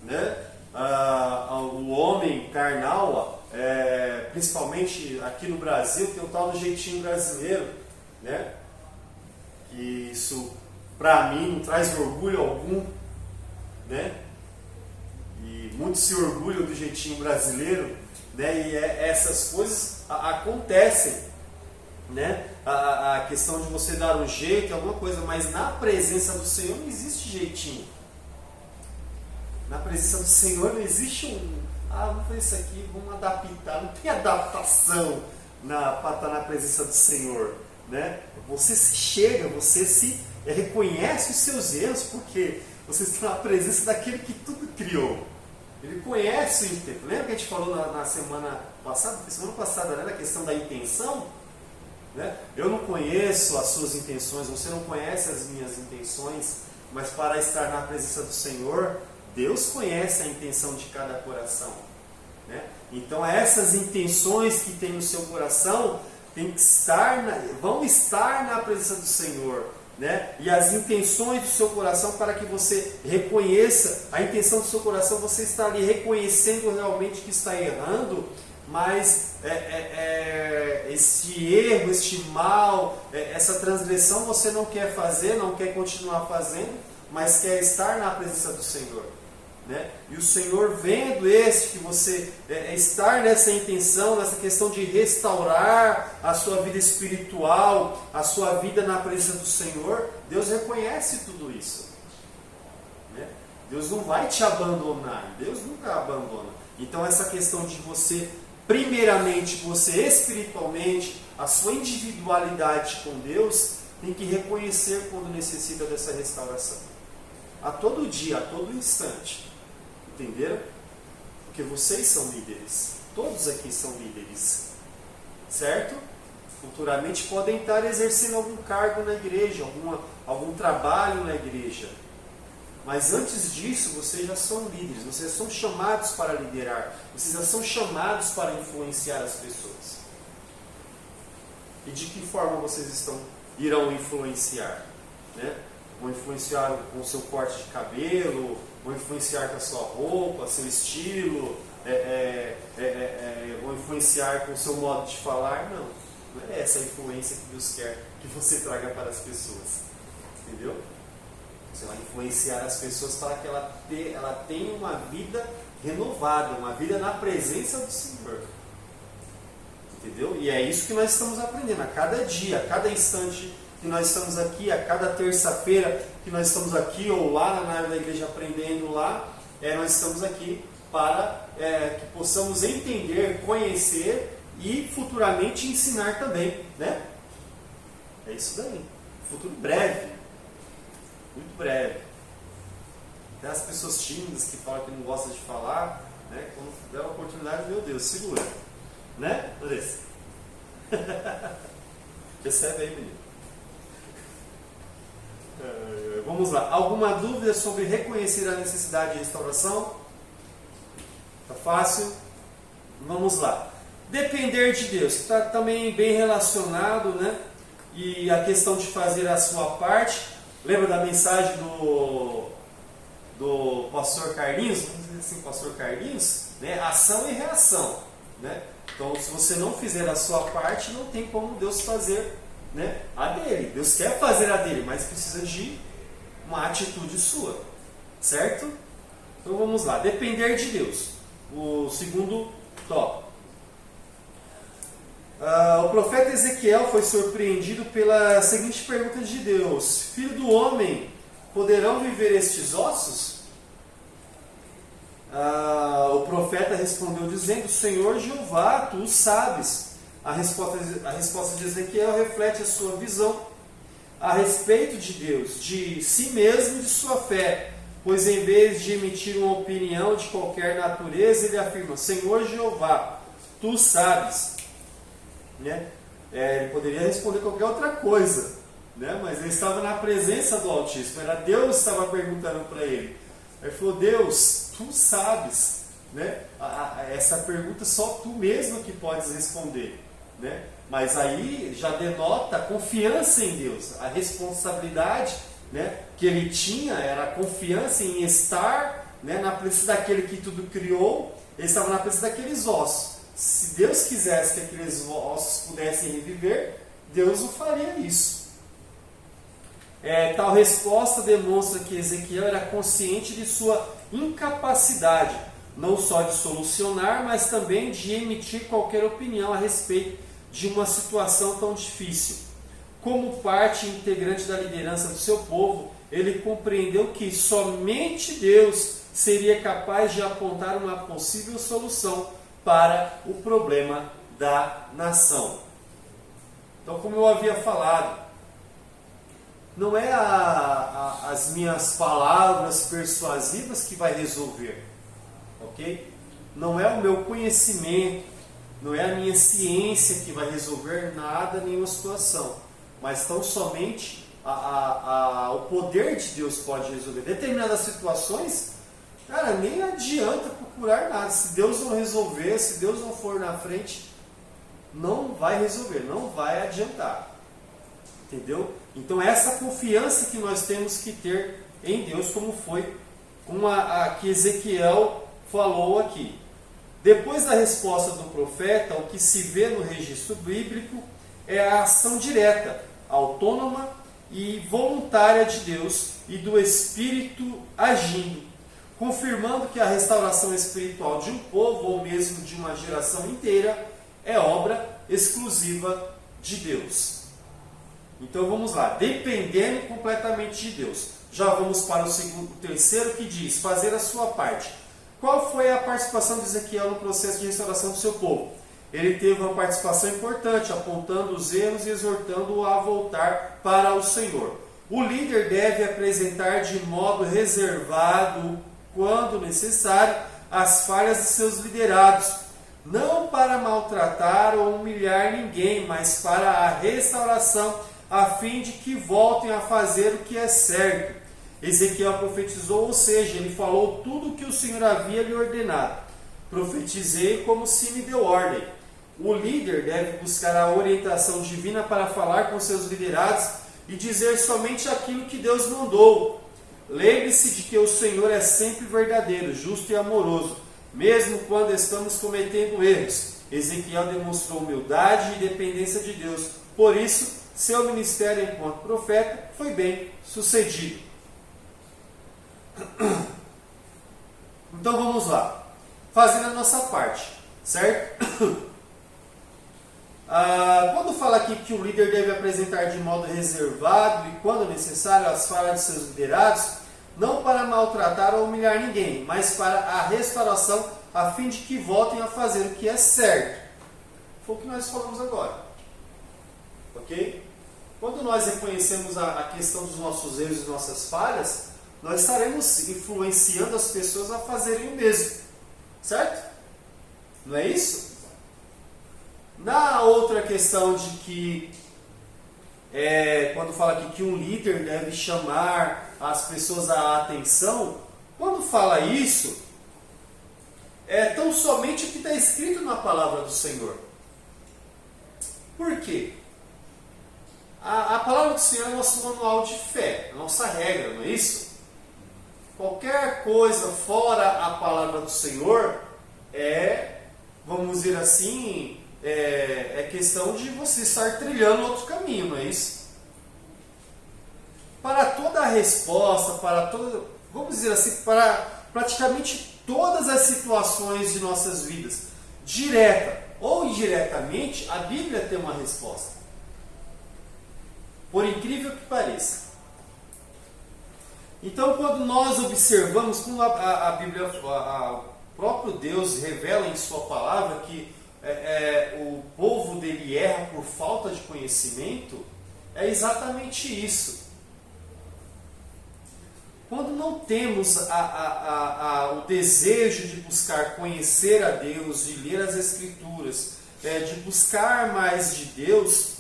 né? O homem carnal, principalmente aqui no Brasil, tem o tal do jeitinho brasileiro, né? Que isso, para mim, não traz orgulho algum, né? E muitos se orgulham do jeitinho brasileiro, né? E essas coisas acontecem, né? A questão de você dar um jeito, alguma coisa, mas na presença do Senhor não existe jeitinho. Na presença do Senhor não existe vamos fazer isso aqui, vamos adaptar. Não tem adaptação para estar na presença do Senhor, né? Você se chega, você se reconhece os seus erros, porque você está na presença daquele que tudo criou. Ele conhece o intento. Lembra que a gente falou na semana passada, né, da questão da intenção? Né? Eu não conheço as suas intenções, você não conhece as minhas intenções, mas para estar na presença do Senhor, Deus conhece a intenção de cada coração, né? Então essas intenções que tem no seu coração vão estar na presença do Senhor, né? E as intenções do seu coração, para que você reconheça a intenção do seu coração, você está ali reconhecendo realmente que está errando, mas este erro, este mal, essa transgressão você não quer fazer, não quer continuar fazendo, mas quer estar na presença do Senhor, né? E o Senhor, vendo que você estar nessa intenção, nessa questão de restaurar a sua vida espiritual, a sua vida na presença do Senhor, Deus reconhece tudo isso, né? Deus não vai te abandonar, Deus nunca abandona. Então essa questão de você, primeiramente, você espiritualmente, a sua individualidade com Deus, tem que reconhecer quando necessita dessa restauração. A todo dia, a todo instante. Entenderam? Porque vocês são líderes. Todos aqui são líderes. Certo? Futuramente podem estar exercendo algum cargo na igreja, algum trabalho na igreja. Mas antes disso, vocês já são líderes. Vocês são chamados para liderar. Vocês já são chamados para influenciar as pessoas. E de que forma vocês irão influenciar? Né? Vão influenciar com o seu corte de cabelo, vão influenciar com a sua roupa, seu estilo, vão influenciar com o seu modo de falar. Não, não é essa a influência que Deus quer que você traga para as pessoas. Entendeu? Você vai influenciar as pessoas para que ela tenha uma vida renovada, uma vida na presença do Senhor. Entendeu? E é isso que nós estamos aprendendo a cada dia, a cada instante que nós estamos aqui, a cada terça-feira que nós estamos aqui, ou lá na área da igreja aprendendo lá, nós estamos aqui para que possamos entender, conhecer e futuramente ensinar também, né? É isso daí. Futuro breve, muito breve. Até as pessoas tímidas que falam que não gostam de falar, né? Quando der a oportunidade, meu Deus, segura, né? Andressa? Recebe aí, menino. Vamos lá. Alguma dúvida sobre reconhecer a necessidade de restauração? Tá fácil? Vamos lá. Depender de Deus. Está também bem relacionado, né? E a questão de fazer a sua parte. Lembra da mensagem do pastor Carlinhos? Vamos dizer assim, pastor Carlinhos? Né? Ação e reação, né? Então, se você não fizer a sua parte, não tem como Deus fazer, né, a dele. Deus quer fazer a dele, mas precisa de uma atitude sua, certo? Então vamos lá, depender de Deus. O segundo tópico. O profeta Ezequiel foi surpreendido pela seguinte pergunta de Deus: Filho do homem, poderão viver estes ossos? O profeta respondeu dizendo: Senhor Jeová, tu o sabes. A resposta de Ezequiel reflete a sua visão a respeito de Deus, de si mesmo e de sua fé, pois em vez de emitir uma opinião de qualquer natureza, ele afirma: Senhor Jeová, tu sabes. Né? Ele poderia responder qualquer outra coisa, né? Mas ele estava na presença do Altíssimo, era Deus que estava perguntando para ele. Ele falou, Deus, tu sabes, né? Essa pergunta só tu mesmo que podes responder, né? Mas aí já denota a confiança em Deus, a responsabilidade, né, que ele tinha era a confiança em estar, né, na presença daquele que tudo criou. Ele estava na presença daqueles ossos. Se Deus quisesse que aqueles ossos pudessem reviver, Deus o faria isso. Tal resposta demonstra que Ezequiel era consciente de sua incapacidade, não só de solucionar, mas também de emitir qualquer opinião a respeito de uma situação tão difícil. Como parte integrante da liderança do seu povo, ele compreendeu que somente Deus seria capaz de apontar uma possível solução para o problema da nação. Então, como eu havia falado, não é as minhas palavras persuasivas que vai resolver, ok? Não é o meu conhecimento, não é a minha ciência que vai resolver nada, nenhuma situação, mas tão somente o poder de Deus pode resolver. Determinadas situações, cara, nem adianta procurar nada. Se Deus não resolver, se Deus não for na frente, não vai resolver, não vai adiantar. Entendeu? Então essa confiança que nós temos que ter em Deus, como foi que Ezequiel falou aqui. Depois da resposta do profeta, o que se vê no registro bíblico é a ação direta, autônoma e voluntária de Deus e do Espírito agindo, confirmando que a restauração espiritual de um povo ou mesmo de uma geração inteira é obra exclusiva de Deus. Então vamos lá, dependendo completamente de Deus. Já vamos para o terceiro que diz, fazer a sua parte. Qual foi a participação de Ezequiel no processo de restauração do seu povo? Ele teve uma participação importante, apontando os erros e exortando-o a voltar para o Senhor. O líder deve apresentar de modo reservado, quando necessário, as falhas de seus liderados, não para maltratar ou humilhar ninguém, mas para a restauração, a fim de que voltem a fazer o que é certo. Ezequiel profetizou, ou seja, ele falou tudo o que o Senhor havia lhe ordenado. Profetizei como se me deu ordem. O líder deve buscar a orientação divina para falar com seus liderados e dizer somente aquilo que Deus mandou. Lembre-se de que o Senhor é sempre verdadeiro, justo e amoroso, mesmo quando estamos cometendo erros. Ezequiel demonstrou humildade e dependência de Deus. Por isso, seu ministério enquanto profeta foi bem sucedido. Então vamos lá, fazendo a nossa parte, certo? Quando fala aqui que o líder deve apresentar de modo reservado e quando necessário as falhas de seus liderados, não para maltratar ou humilhar ninguém, mas para a restauração, a fim de que voltem a fazer o que é certo. Foi o que nós falamos agora, ok? Quando nós reconhecemos a questão dos nossos erros e nossas falhas, nós estaremos influenciando as pessoas a fazerem o mesmo, certo? Não é isso? Na outra questão de que, quando fala aqui que um líder deve chamar as pessoas à atenção, quando fala isso, é tão somente o que está escrito na palavra do Senhor. Por quê? A palavra do Senhor é o nosso manual de fé, a nossa regra, não é isso? Qualquer coisa fora a palavra do Senhor vamos dizer assim, é questão de você estar trilhando outro caminho, não é isso? Para toda a resposta, vamos dizer assim, para praticamente todas as situações de nossas vidas, direta ou indiretamente, a Bíblia tem uma resposta. Por incrível que pareça. Então, quando nós observamos, como a Bíblia, o próprio Deus revela em sua palavra que o povo dele erra por falta de conhecimento, é exatamente isso. Quando não temos o desejo de buscar conhecer a Deus, de ler as Escrituras, de buscar mais de Deus,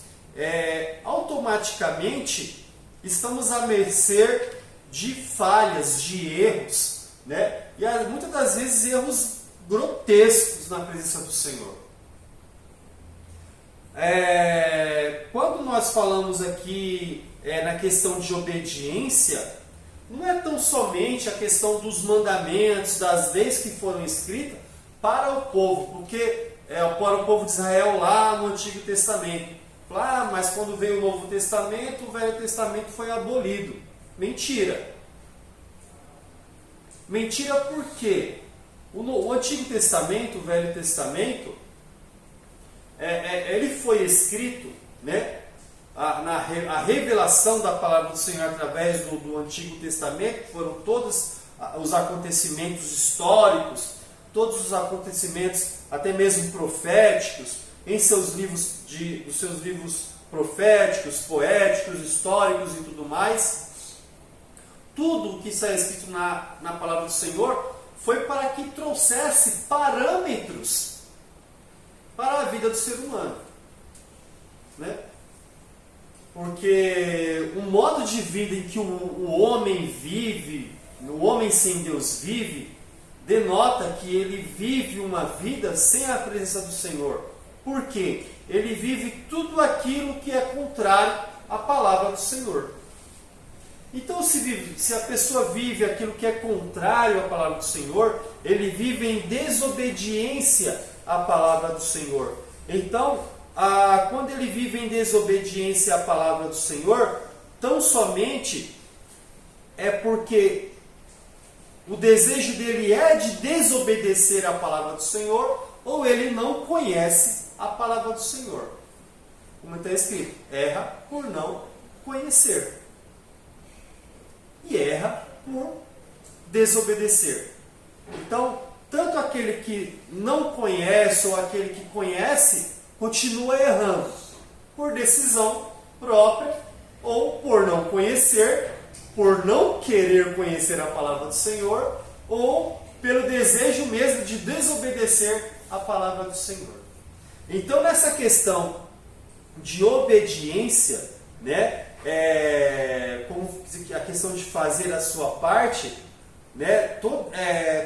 automaticamente estamos à mercê de falhas, de erros, né? E muitas das vezes erros grotescos na presença do Senhor. Quando nós falamos aqui na questão de obediência, não é tão somente a questão dos mandamentos, das leis que foram escritas para o povo, porque para o povo de Israel lá no Antigo Testamento. Mas quando veio o Novo Testamento, o Velho Testamento foi abolido. Mentira. Mentira por quê? O Antigo Testamento, o Velho Testamento, ele foi escrito, né? A revelação da palavra do Senhor através do Antigo Testamento foram todos os acontecimentos históricos, todos os acontecimentos até mesmo proféticos, em seus livros, os seus livros proféticos, poéticos, históricos e tudo mais. Tudo o que está escrito na palavra do Senhor foi para que trouxesse parâmetros para a vida do ser humano, né? Porque o modo de vida em que o homem vive, o homem sem Deus vive, denota que ele vive uma vida sem a presença do Senhor. Por quê? Ele vive tudo aquilo que é contrário à palavra do Senhor. Então, se a pessoa vive aquilo que é contrário à palavra do Senhor, ele vive em desobediência à palavra do Senhor. Então, quando ele vive em desobediência à palavra do Senhor, tão somente é porque o desejo dele é de desobedecer à palavra do Senhor, ou ele não conhece a palavra do Senhor. Como está escrito, erra por não conhecer. E erra por desobedecer. Então, tanto aquele que não conhece ou aquele que conhece, continua errando por decisão própria ou por não conhecer, por não querer conhecer a palavra do Senhor ou pelo desejo mesmo de desobedecer a palavra do Senhor. Então, nessa questão de obediência, né, como a questão de fazer a sua parte, né,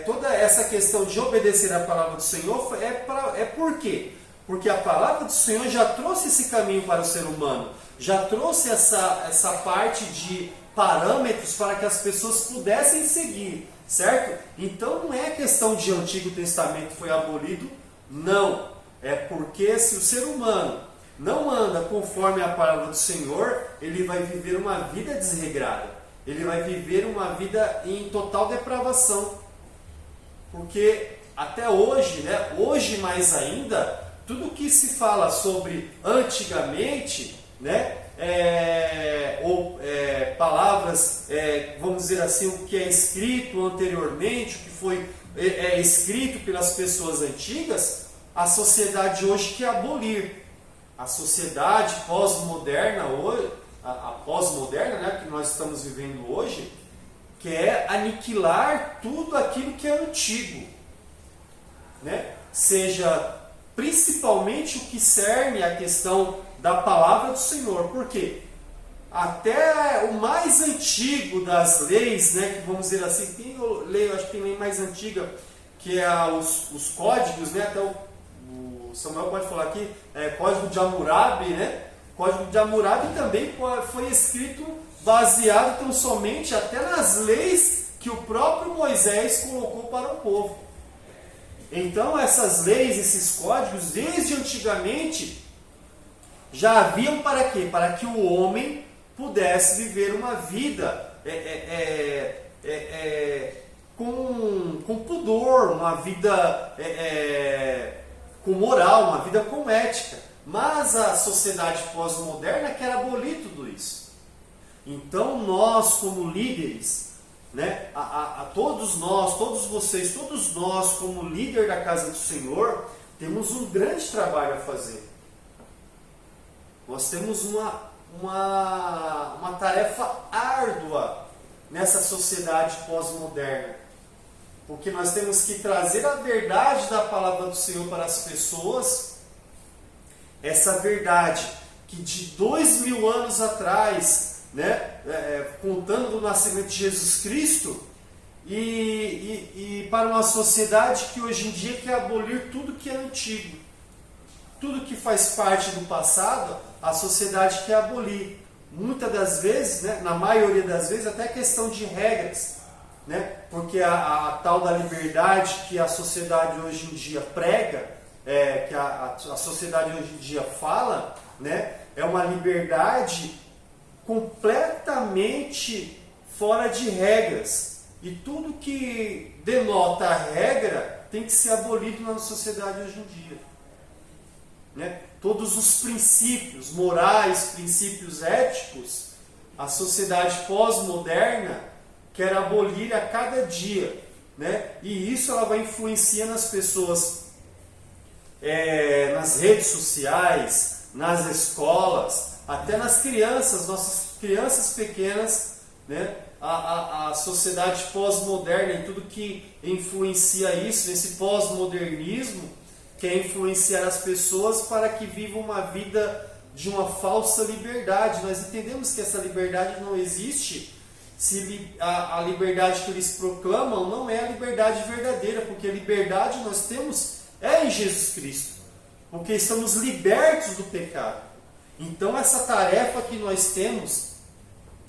toda essa questão de obedecer a palavra do Senhor por quê? Porque a palavra do Senhor já trouxe esse caminho para o ser humano, já trouxe essa parte de parâmetros para que as pessoas pudessem seguir, certo? Então não é questão de Antigo Testamento foi abolido, não. É porque se o ser humano não anda conforme a palavra do Senhor, ele vai viver uma vida desregrada. Ele vai viver uma vida em total depravação. Porque até hoje, né, hoje mais ainda, tudo que se fala sobre antigamente, né, palavras, vamos dizer assim, o que é escrito anteriormente, o que foi escrito pelas pessoas antigas, a sociedade hoje quer abolir. A sociedade pós-moderna hoje, a pós-moderna, né, que nós estamos vivendo hoje, quer aniquilar tudo aquilo que é antigo, né? Seja principalmente o que cerne a questão da palavra do Senhor. Por quê? Até o mais antigo das leis, né, que vamos dizer assim, acho que tem lei mais antiga, que é os códigos, né, até o Samuel pode falar aqui, Código de Hammurabi, né? Código de Hammurabi também foi escrito baseado tão somente até nas leis que o próprio Moisés colocou para o povo. Então essas leis, esses códigos, desde antigamente, já haviam para quê? Para que o homem pudesse viver uma vida com pudor, uma vida com moral, uma vida com ética. Mas a sociedade pós-moderna quer abolir tudo isso. Então nós, como líderes, né, todos nós, todos vocês, todos nós, como líder da casa do Senhor, temos um grande trabalho a fazer. Nós temos uma tarefa árdua nessa sociedade pós-moderna. Porque nós temos que trazer a verdade da palavra do Senhor para as pessoas. Essa verdade que de 2000 anos atrás, né, contando do nascimento de Jesus Cristo, e para uma sociedade que hoje em dia quer abolir tudo que é antigo. Tudo que faz parte do passado, a sociedade quer abolir. Muitas das vezes, né, na maioria das vezes, até questão de regras. Né? Porque a tal da liberdade que a sociedade hoje em dia prega, que a sociedade hoje em dia fala, né, é uma liberdade completamente fora de regras. E tudo que denota a regra tem que ser abolido na sociedade hoje em dia. Né? Todos os princípios morais, princípios éticos, a sociedade pós-moderna quer abolir a cada dia. Né? E isso ela vai influenciando as pessoas nas redes sociais, nas escolas, até nas crianças, nossas crianças pequenas, né? A sociedade pós-moderna e tudo que influencia isso, esse pós-modernismo, quer influenciar as pessoas para que vivam uma vida de uma falsa liberdade. Nós entendemos que essa liberdade não existe se a liberdade que eles proclamam não é a liberdade verdadeira, porque a liberdade nós temos em Jesus Cristo, porque estamos libertos do pecado. Então essa tarefa que nós temos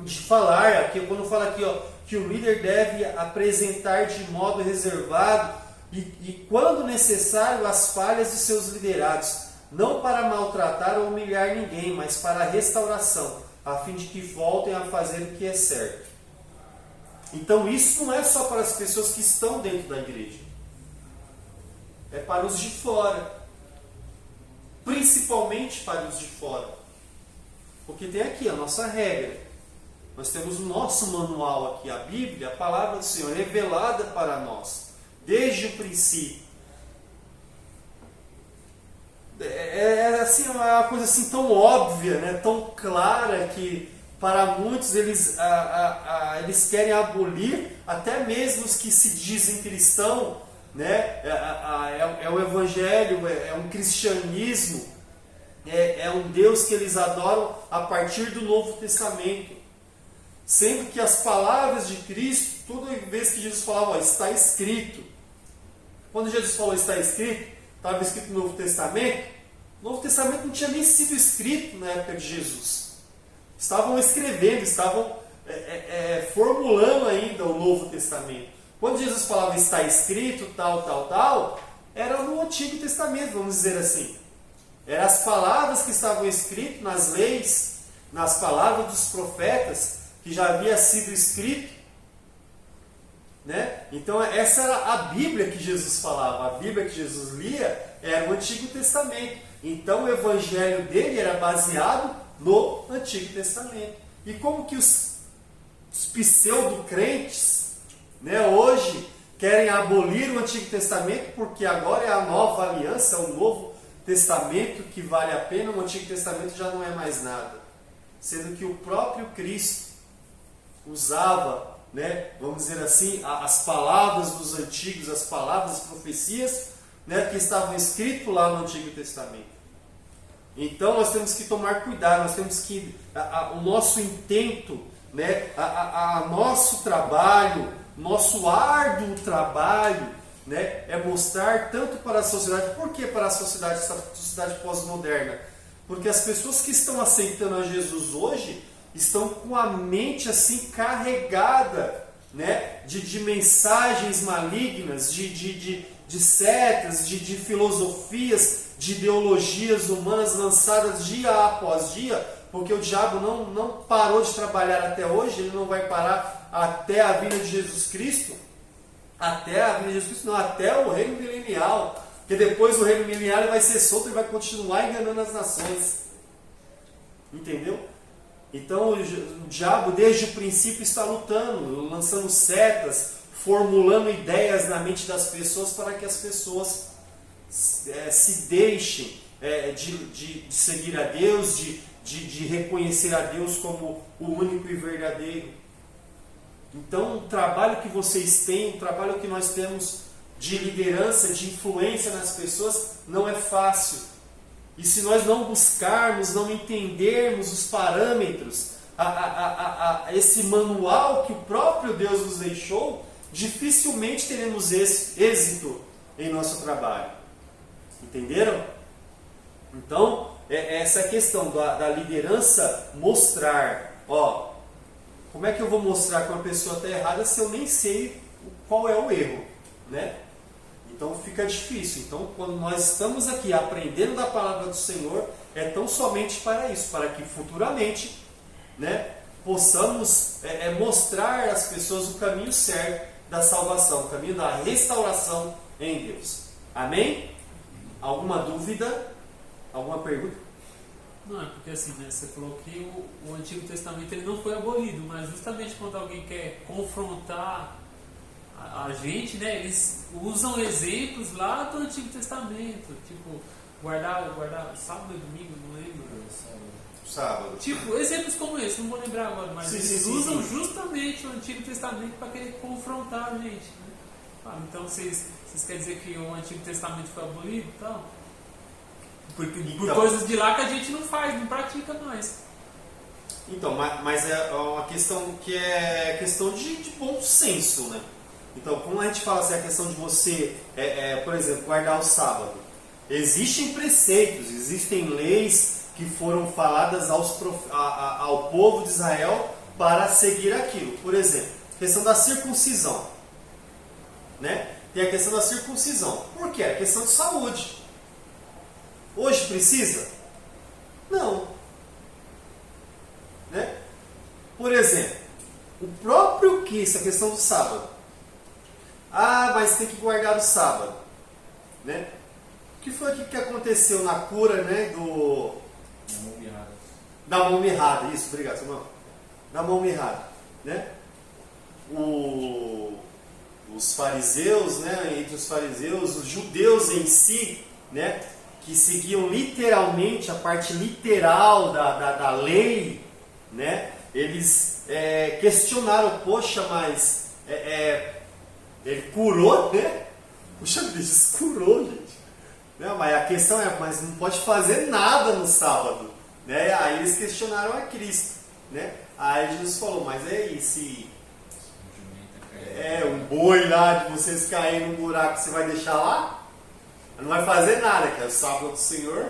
de falar, aqui, quando fala aqui, que o líder deve apresentar de modo reservado e quando necessário as falhas de seus liderados, não para maltratar ou humilhar ninguém, mas para a restauração, a fim de que voltem a fazer o que é certo. Então isso não é só para as pessoas que estão dentro da igreja, é para os de fora, principalmente para os de fora, porque tem aqui a nossa regra. Nós temos o nosso manual aqui, a Bíblia, a palavra do Senhor, revelada para nós, desde o princípio. Assim, uma coisa assim tão óbvia, né, tão clara, que para muitos eles querem abolir, até mesmo os que se dizem cristãos, né, é o evangelho, é um cristianismo, é um Deus que eles adoram a partir do Novo Testamento. Sendo que as palavras de Cristo, toda vez que Jesus falava, está escrito. Quando Jesus falou está escrito, estava escrito no Novo Testamento. O Novo Testamento não tinha nem sido escrito na época de Jesus. Estavam escrevendo, estavam formulando ainda o Novo Testamento. Quando Jesus falava está escrito, tal, era no Antigo Testamento, vamos dizer assim. Eram as palavras que estavam escritas nas leis, nas palavras dos profetas, que já havia sido escrito, né? Então essa era a Bíblia que Jesus falava, a Bíblia que Jesus lia era o Antigo Testamento. Então o evangelho dele era baseado no Antigo Testamento. E como que os pseudo-crentes, né, hoje querem abolir o Antigo Testamento, porque agora é a nova aliança, é o Novo Testamento que vale a pena, o Antigo Testamento já não é mais nada. Sendo que o próprio Cristo usava, né, vamos dizer assim, as palavras dos antigos, as palavras, as profecias, né, que estavam escritas lá no Antigo Testamento. Então nós temos que tomar cuidado, nós temos que, o nosso intento, né, nosso trabalho, nosso árduo trabalho, né, é mostrar tanto para a sociedade. Por que para a sociedade pós-moderna? Porque as pessoas que estão aceitando a Jesus hoje estão com a mente assim carregada, né, de mensagens malignas, de setas, de filosofias, de ideologias humanas lançadas dia após dia, porque o diabo não parou de trabalhar até hoje, ele não vai parar até a vinda de Jesus Cristo, até o reino milenial, porque depois do reino milenial ele vai ser solto e vai continuar enganando as nações. Entendeu? Então o diabo desde o princípio está lutando, lançando setas, formulando ideias na mente das pessoas para que as pessoas se deixem de seguir a Deus, de reconhecer a Deus como o único e verdadeiro. Então o trabalho que vocês têm, o trabalho que nós temos de liderança, de influência nas pessoas, não é fácil. E se nós não buscarmos, não entendermos os parâmetros, esse manual que o próprio Deus nos deixou, dificilmente teremos êxito em nosso trabalho. Entenderam? Então, essa é a questão da liderança mostrar, ó, como é que eu vou mostrar que uma pessoa está errada se eu nem sei qual é o erro, né? Então fica difícil. Então, quando nós estamos aqui aprendendo da palavra do Senhor, é tão somente para isso, para que futuramente, né, possamos mostrar às pessoas o caminho certo da salvação, o caminho da restauração em Deus. Amém? Alguma dúvida? Alguma pergunta? Não, é porque assim, né, você falou que o Antigo Testamento ele não foi abolido, mas justamente quando alguém quer confrontar a gente, né, eles usam exemplos lá do Antigo Testamento, tipo, guardar sábado e domingo, não lembro. Sábado. Tipo, exemplos como esse, não vou lembrar agora, mas eles usam sim. justamente o Antigo Testamento para querer confrontar a gente, né? Ah, então vocês querem dizer que o Antigo Testamento foi abolido e tal? Por coisas de lá que a gente não faz, não pratica mais. Então, mas é uma questão que é questão de bom senso, né? Então, como a gente fala assim, a questão de você, por exemplo, guardar o sábado. Existem preceitos, existem leis que foram faladas ao povo de Israel para seguir aquilo. Por exemplo, a questão da circuncisão, né? Tem a questão da circuncisão. Por quê? A questão de saúde. Hoje precisa? Não. Né? Por exemplo, o próprio essa questão do sábado. Ah, mas tem que guardar o sábado. Né? O que foi que aconteceu na cura, né, da mão mirrada? Isso, obrigado, Samuel. Da mão mirrada. Né? Os fariseus, né, entre os fariseus, os judeus em si, né, que seguiam literalmente a parte literal da lei, né, eles questionaram, poxa, mas ele curou, né? Puxa, bicho, curou, gente. Não, mas a questão mas não pode fazer nada no sábado, né? Aí eles questionaram a Cristo, né? Aí Jesus falou, mas se um boi lá de vocês caírem num buraco, você vai deixar lá? Não vai fazer nada, que é o sábado do Senhor,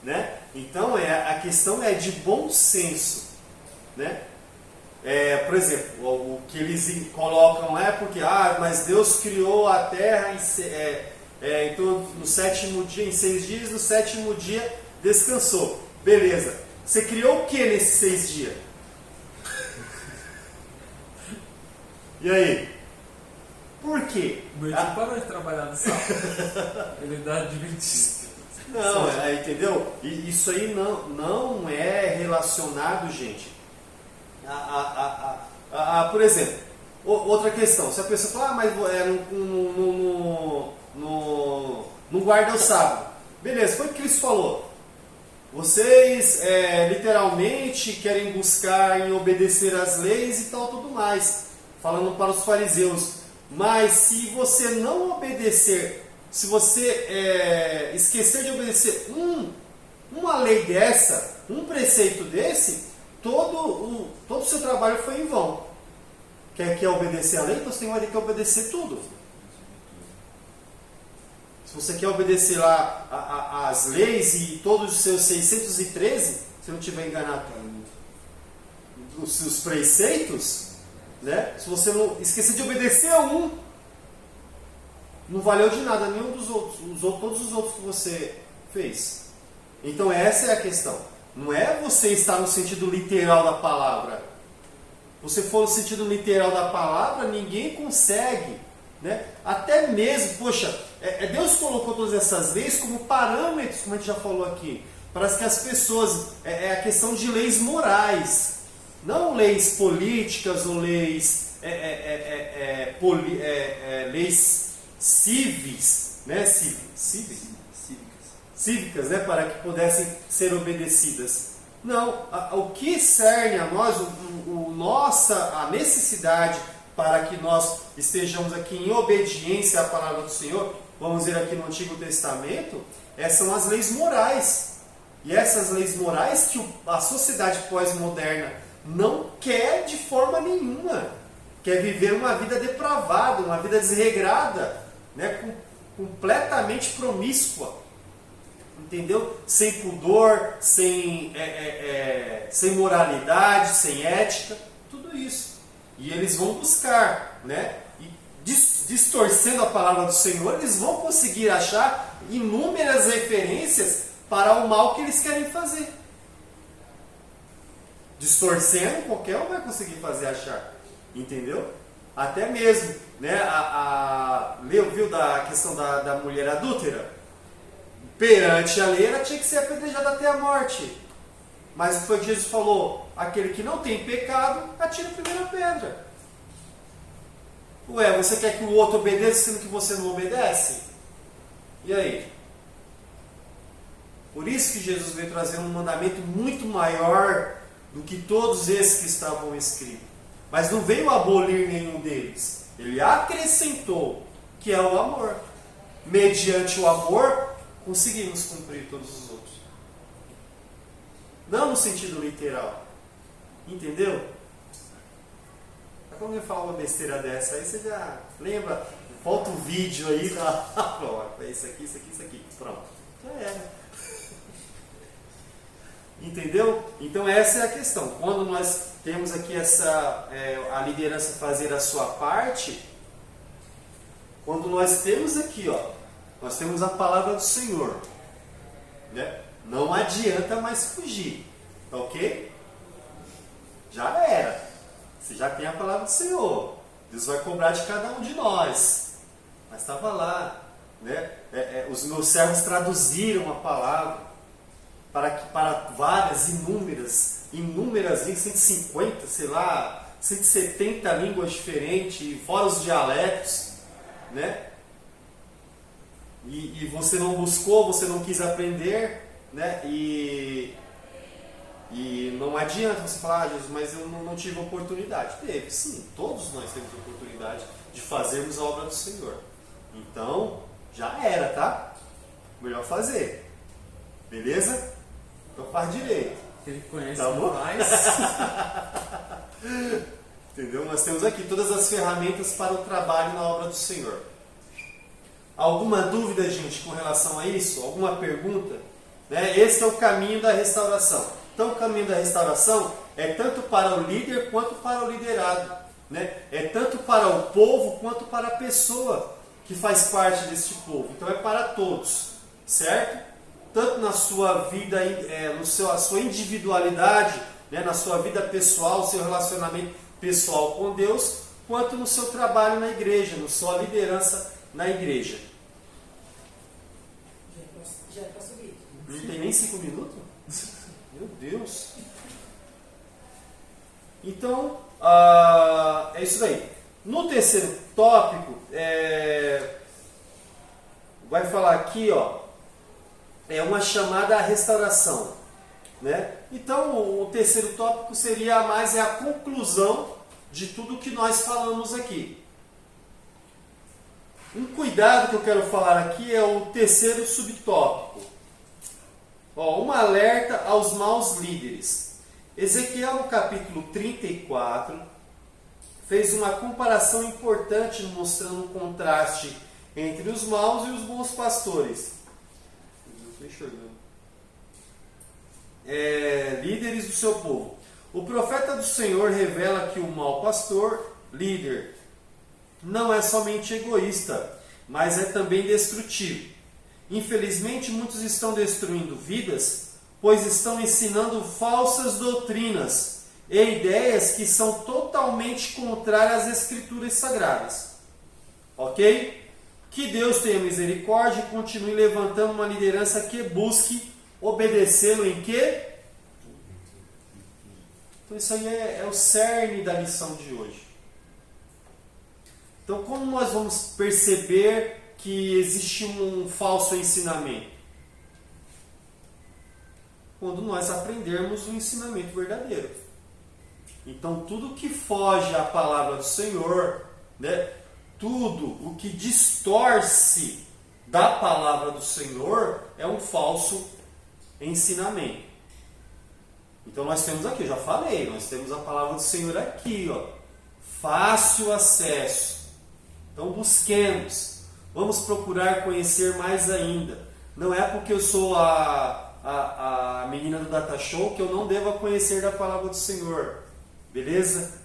né? Então a questão é de bom senso, né? Por exemplo, o que eles colocam é porque mas Deus criou a terra então, no sétimo dia, em 6 dias, no sétimo dia descansou. Beleza. Você criou o que nesses 6 dias? E aí? Por quê? O meu tio parou de trabalhar no sábado. Ele dá adventista. Não, entendeu? Isso aí não é relacionado, gente, por exemplo, outra questão. Se a pessoa fala, mas não guarda o sábado. Beleza, foi o que Cristo falou. Vocês literalmente querem buscar em obedecer às leis e tal, tudo mais. Falando para os fariseus. Mas se você não obedecer, se você esquecer de obedecer uma lei dessa, um preceito desse, todo o seu trabalho foi em vão. Quer obedecer a lei? Então você tem que obedecer tudo. Se você quer obedecer lá as leis e todos os seus 613, se eu não estiver enganado, os seus preceitos, né? Se você não esquecer de obedecer a não valeu de nada nenhum dos outros, todos os outros que você fez. Então essa é a questão. Não é você estar no sentido literal da palavra. Se você for no sentido literal da palavra, ninguém consegue, né? Até mesmo, poxa, Deus colocou todas essas leis como parâmetros, como a gente já falou aqui, para que as pessoas, a questão de leis morais, não leis políticas ou leis cíveis, né? Cívicas, né? Para que pudessem ser obedecidas. Não, o que cerne a nós, a necessidade para que nós estejamos aqui em obediência à palavra do Senhor, vamos ver aqui no Antigo Testamento, são as leis morais. E essas leis morais que a sociedade pós-moderna não quer de forma nenhuma. quer viver uma vida depravada, uma vida desregrada, né? Completamente promíscua, entendeu? Sem pudor, sem moralidade, sem ética, tudo isso. E eles vão buscar, né? E distorcendo a palavra do Senhor, eles vão conseguir achar inúmeras referências para o mal que eles querem fazer. Distorcendo, qualquer um vai conseguir achar, entendeu? Até mesmo, né? Viu da questão da mulher adúltera? Perante a lei, ela tinha que ser apedrejada até a morte. Mas o que foi que Jesus falou? Aquele que não tem pecado, atira a primeira pedra. Ué, você quer que o outro obedeça sendo que você não obedece? E aí? Por isso que Jesus veio trazer um mandamento muito maior do que todos esses que estavam escritos. Mas não veio abolir nenhum deles. Ele acrescentou, que é o amor. Mediante o amor, conseguimos cumprir todos os outros. Não no sentido literal. Entendeu? Quando eu falar uma besteira dessa, aí você já lembra, volta o vídeo aí, pronto, é isso aqui, isso aqui, isso aqui, pronto. Já era. Entendeu? Então essa é a questão. Quando nós temos aqui a liderança fazer a sua parte, quando nós temos aqui, nós temos a palavra do Senhor, né? Não adianta mais fugir, tá ok? Já era. Você já tem a palavra do Senhor. Deus vai cobrar de cada um de nós. Mas estava lá, né? Os meus servos traduziram a palavra para várias, inúmeras línguas, 150, sei lá, 170 línguas diferentes, fora os dialetos, né? E você não buscou, você não quis aprender, né? E não adianta você falar, Jesus, mas eu não tive oportunidade. Teve, sim, todos nós temos oportunidade de fazermos a obra do Senhor. Então, já era, tá? Melhor fazer. Beleza? Então faz direito. Ele conhece tá bom? mais. Entendeu? Nós temos aqui todas as ferramentas para o trabalho na obra do Senhor. Alguma dúvida, gente, com relação a isso? Alguma pergunta? Né? Esse é o caminho da restauração. Então o caminho da restauração é tanto para o líder quanto para o liderado. Né? É tanto para o povo quanto para a pessoa que faz parte deste povo. Então é para todos, certo? Tanto na sua vida, a sua individualidade, né? Na sua vida pessoal, seu relacionamento pessoal com Deus, quanto no seu trabalho na igreja, na sua liderança na igreja. Já é para subir. Não tem nem 5 minutos? Meu Deus! Então, é isso daí. No terceiro tópico, vai falar aqui, é uma chamada à restauração. Né? Então, o terceiro tópico seria mais a conclusão de tudo que nós falamos aqui. Um cuidado que eu quero falar aqui é o terceiro subtópico. Um alerta aos maus líderes. Ezequiel, no capítulo 34, fez uma comparação importante mostrando um contraste entre os maus e os bons pastores. Estou enxergando. Líderes do seu povo. O profeta do Senhor revela que o mau pastor, líder, não é somente egoísta, mas é também destrutivo. Infelizmente, muitos estão destruindo vidas, pois estão ensinando falsas doutrinas e ideias que são totalmente contrárias às Escrituras Sagradas. Ok? Que Deus tenha misericórdia e continue levantando uma liderança que busque obedecê-lo em quê? Então isso aí é o cerne da lição de hoje. Então como nós vamos perceber que existe um falso ensinamento? Quando nós aprendermos o ensinamento verdadeiro. Então tudo que foge à palavra do Senhor, né? Tudo o que distorce da palavra do Senhor é um falso ensinamento. Então nós temos aqui, eu já falei, nós temos a palavra do Senhor aqui, fácil acesso. Então busquemos, vamos procurar conhecer mais ainda. Não é porque eu sou a menina do Data Show que eu não devo conhecer da palavra do Senhor, beleza?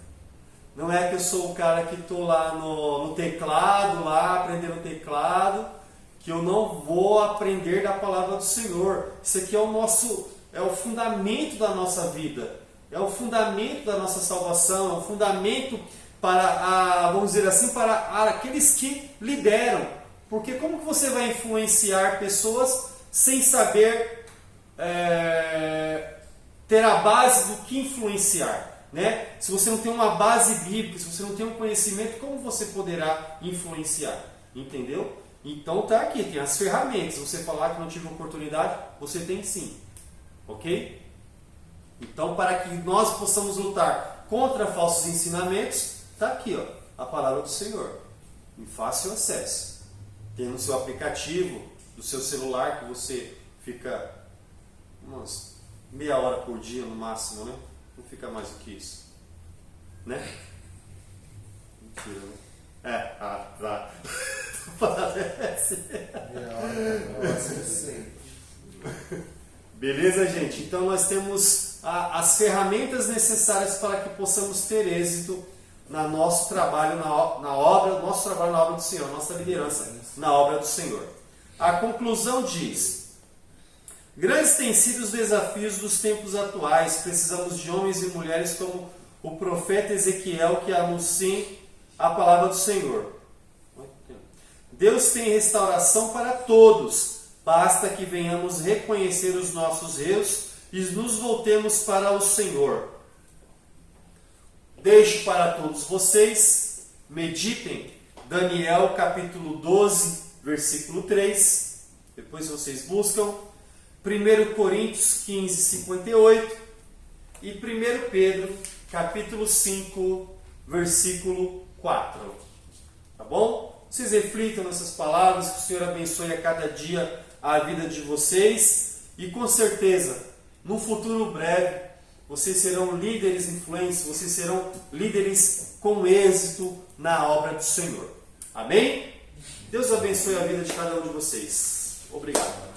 Não é que eu sou o cara que estou lá no teclado, lá aprendendo teclado, que eu não vou aprender da palavra do Senhor. Isso aqui é o fundamento da nossa vida, é o fundamento da nossa salvação, é o fundamento para, vamos dizer assim, para aqueles que lideram. Porque como que você vai influenciar pessoas sem saber ter a base do que influenciar? Né? Se você não tem uma base bíblica, se você não tem um conhecimento, como você poderá influenciar? Entendeu? Então tá aqui, tem as ferramentas. Se você falar que não tive oportunidade, você tem sim. Ok? Então, para que nós possamos lutar contra falsos ensinamentos, tá aqui, ó, a palavra do Senhor, em fácil acesso. Tem no seu aplicativo, do seu celular, que você fica umas meia hora por dia no máximo, né? Não fica mais do que isso. Né? Mentira, né? Tá. Parece. Beleza, gente? Então nós temos as ferramentas necessárias para que possamos ter êxito no nosso trabalho na obra do Senhor, nossa liderança na obra do Senhor. A conclusão diz: grandes têm sido os desafios dos tempos atuais. Precisamos de homens e mulheres como o profeta Ezequiel que anunciem a palavra do Senhor. Deus tem restauração para todos. Basta que venhamos reconhecer os nossos erros e nos voltemos para o Senhor. Deixo para todos vocês, meditem Daniel capítulo 12, versículo 3. Depois vocês buscam. 1 Coríntios 15, 58 e 1 Pedro, capítulo 5, versículo 4. Tá bom? Vocês reflitam nessas palavras, que o Senhor abençoe a cada dia a vida de vocês e com certeza, num futuro breve, vocês serão líderes influentes, vocês serão líderes com êxito na obra do Senhor. Amém? Deus abençoe a vida de cada um de vocês. Obrigado.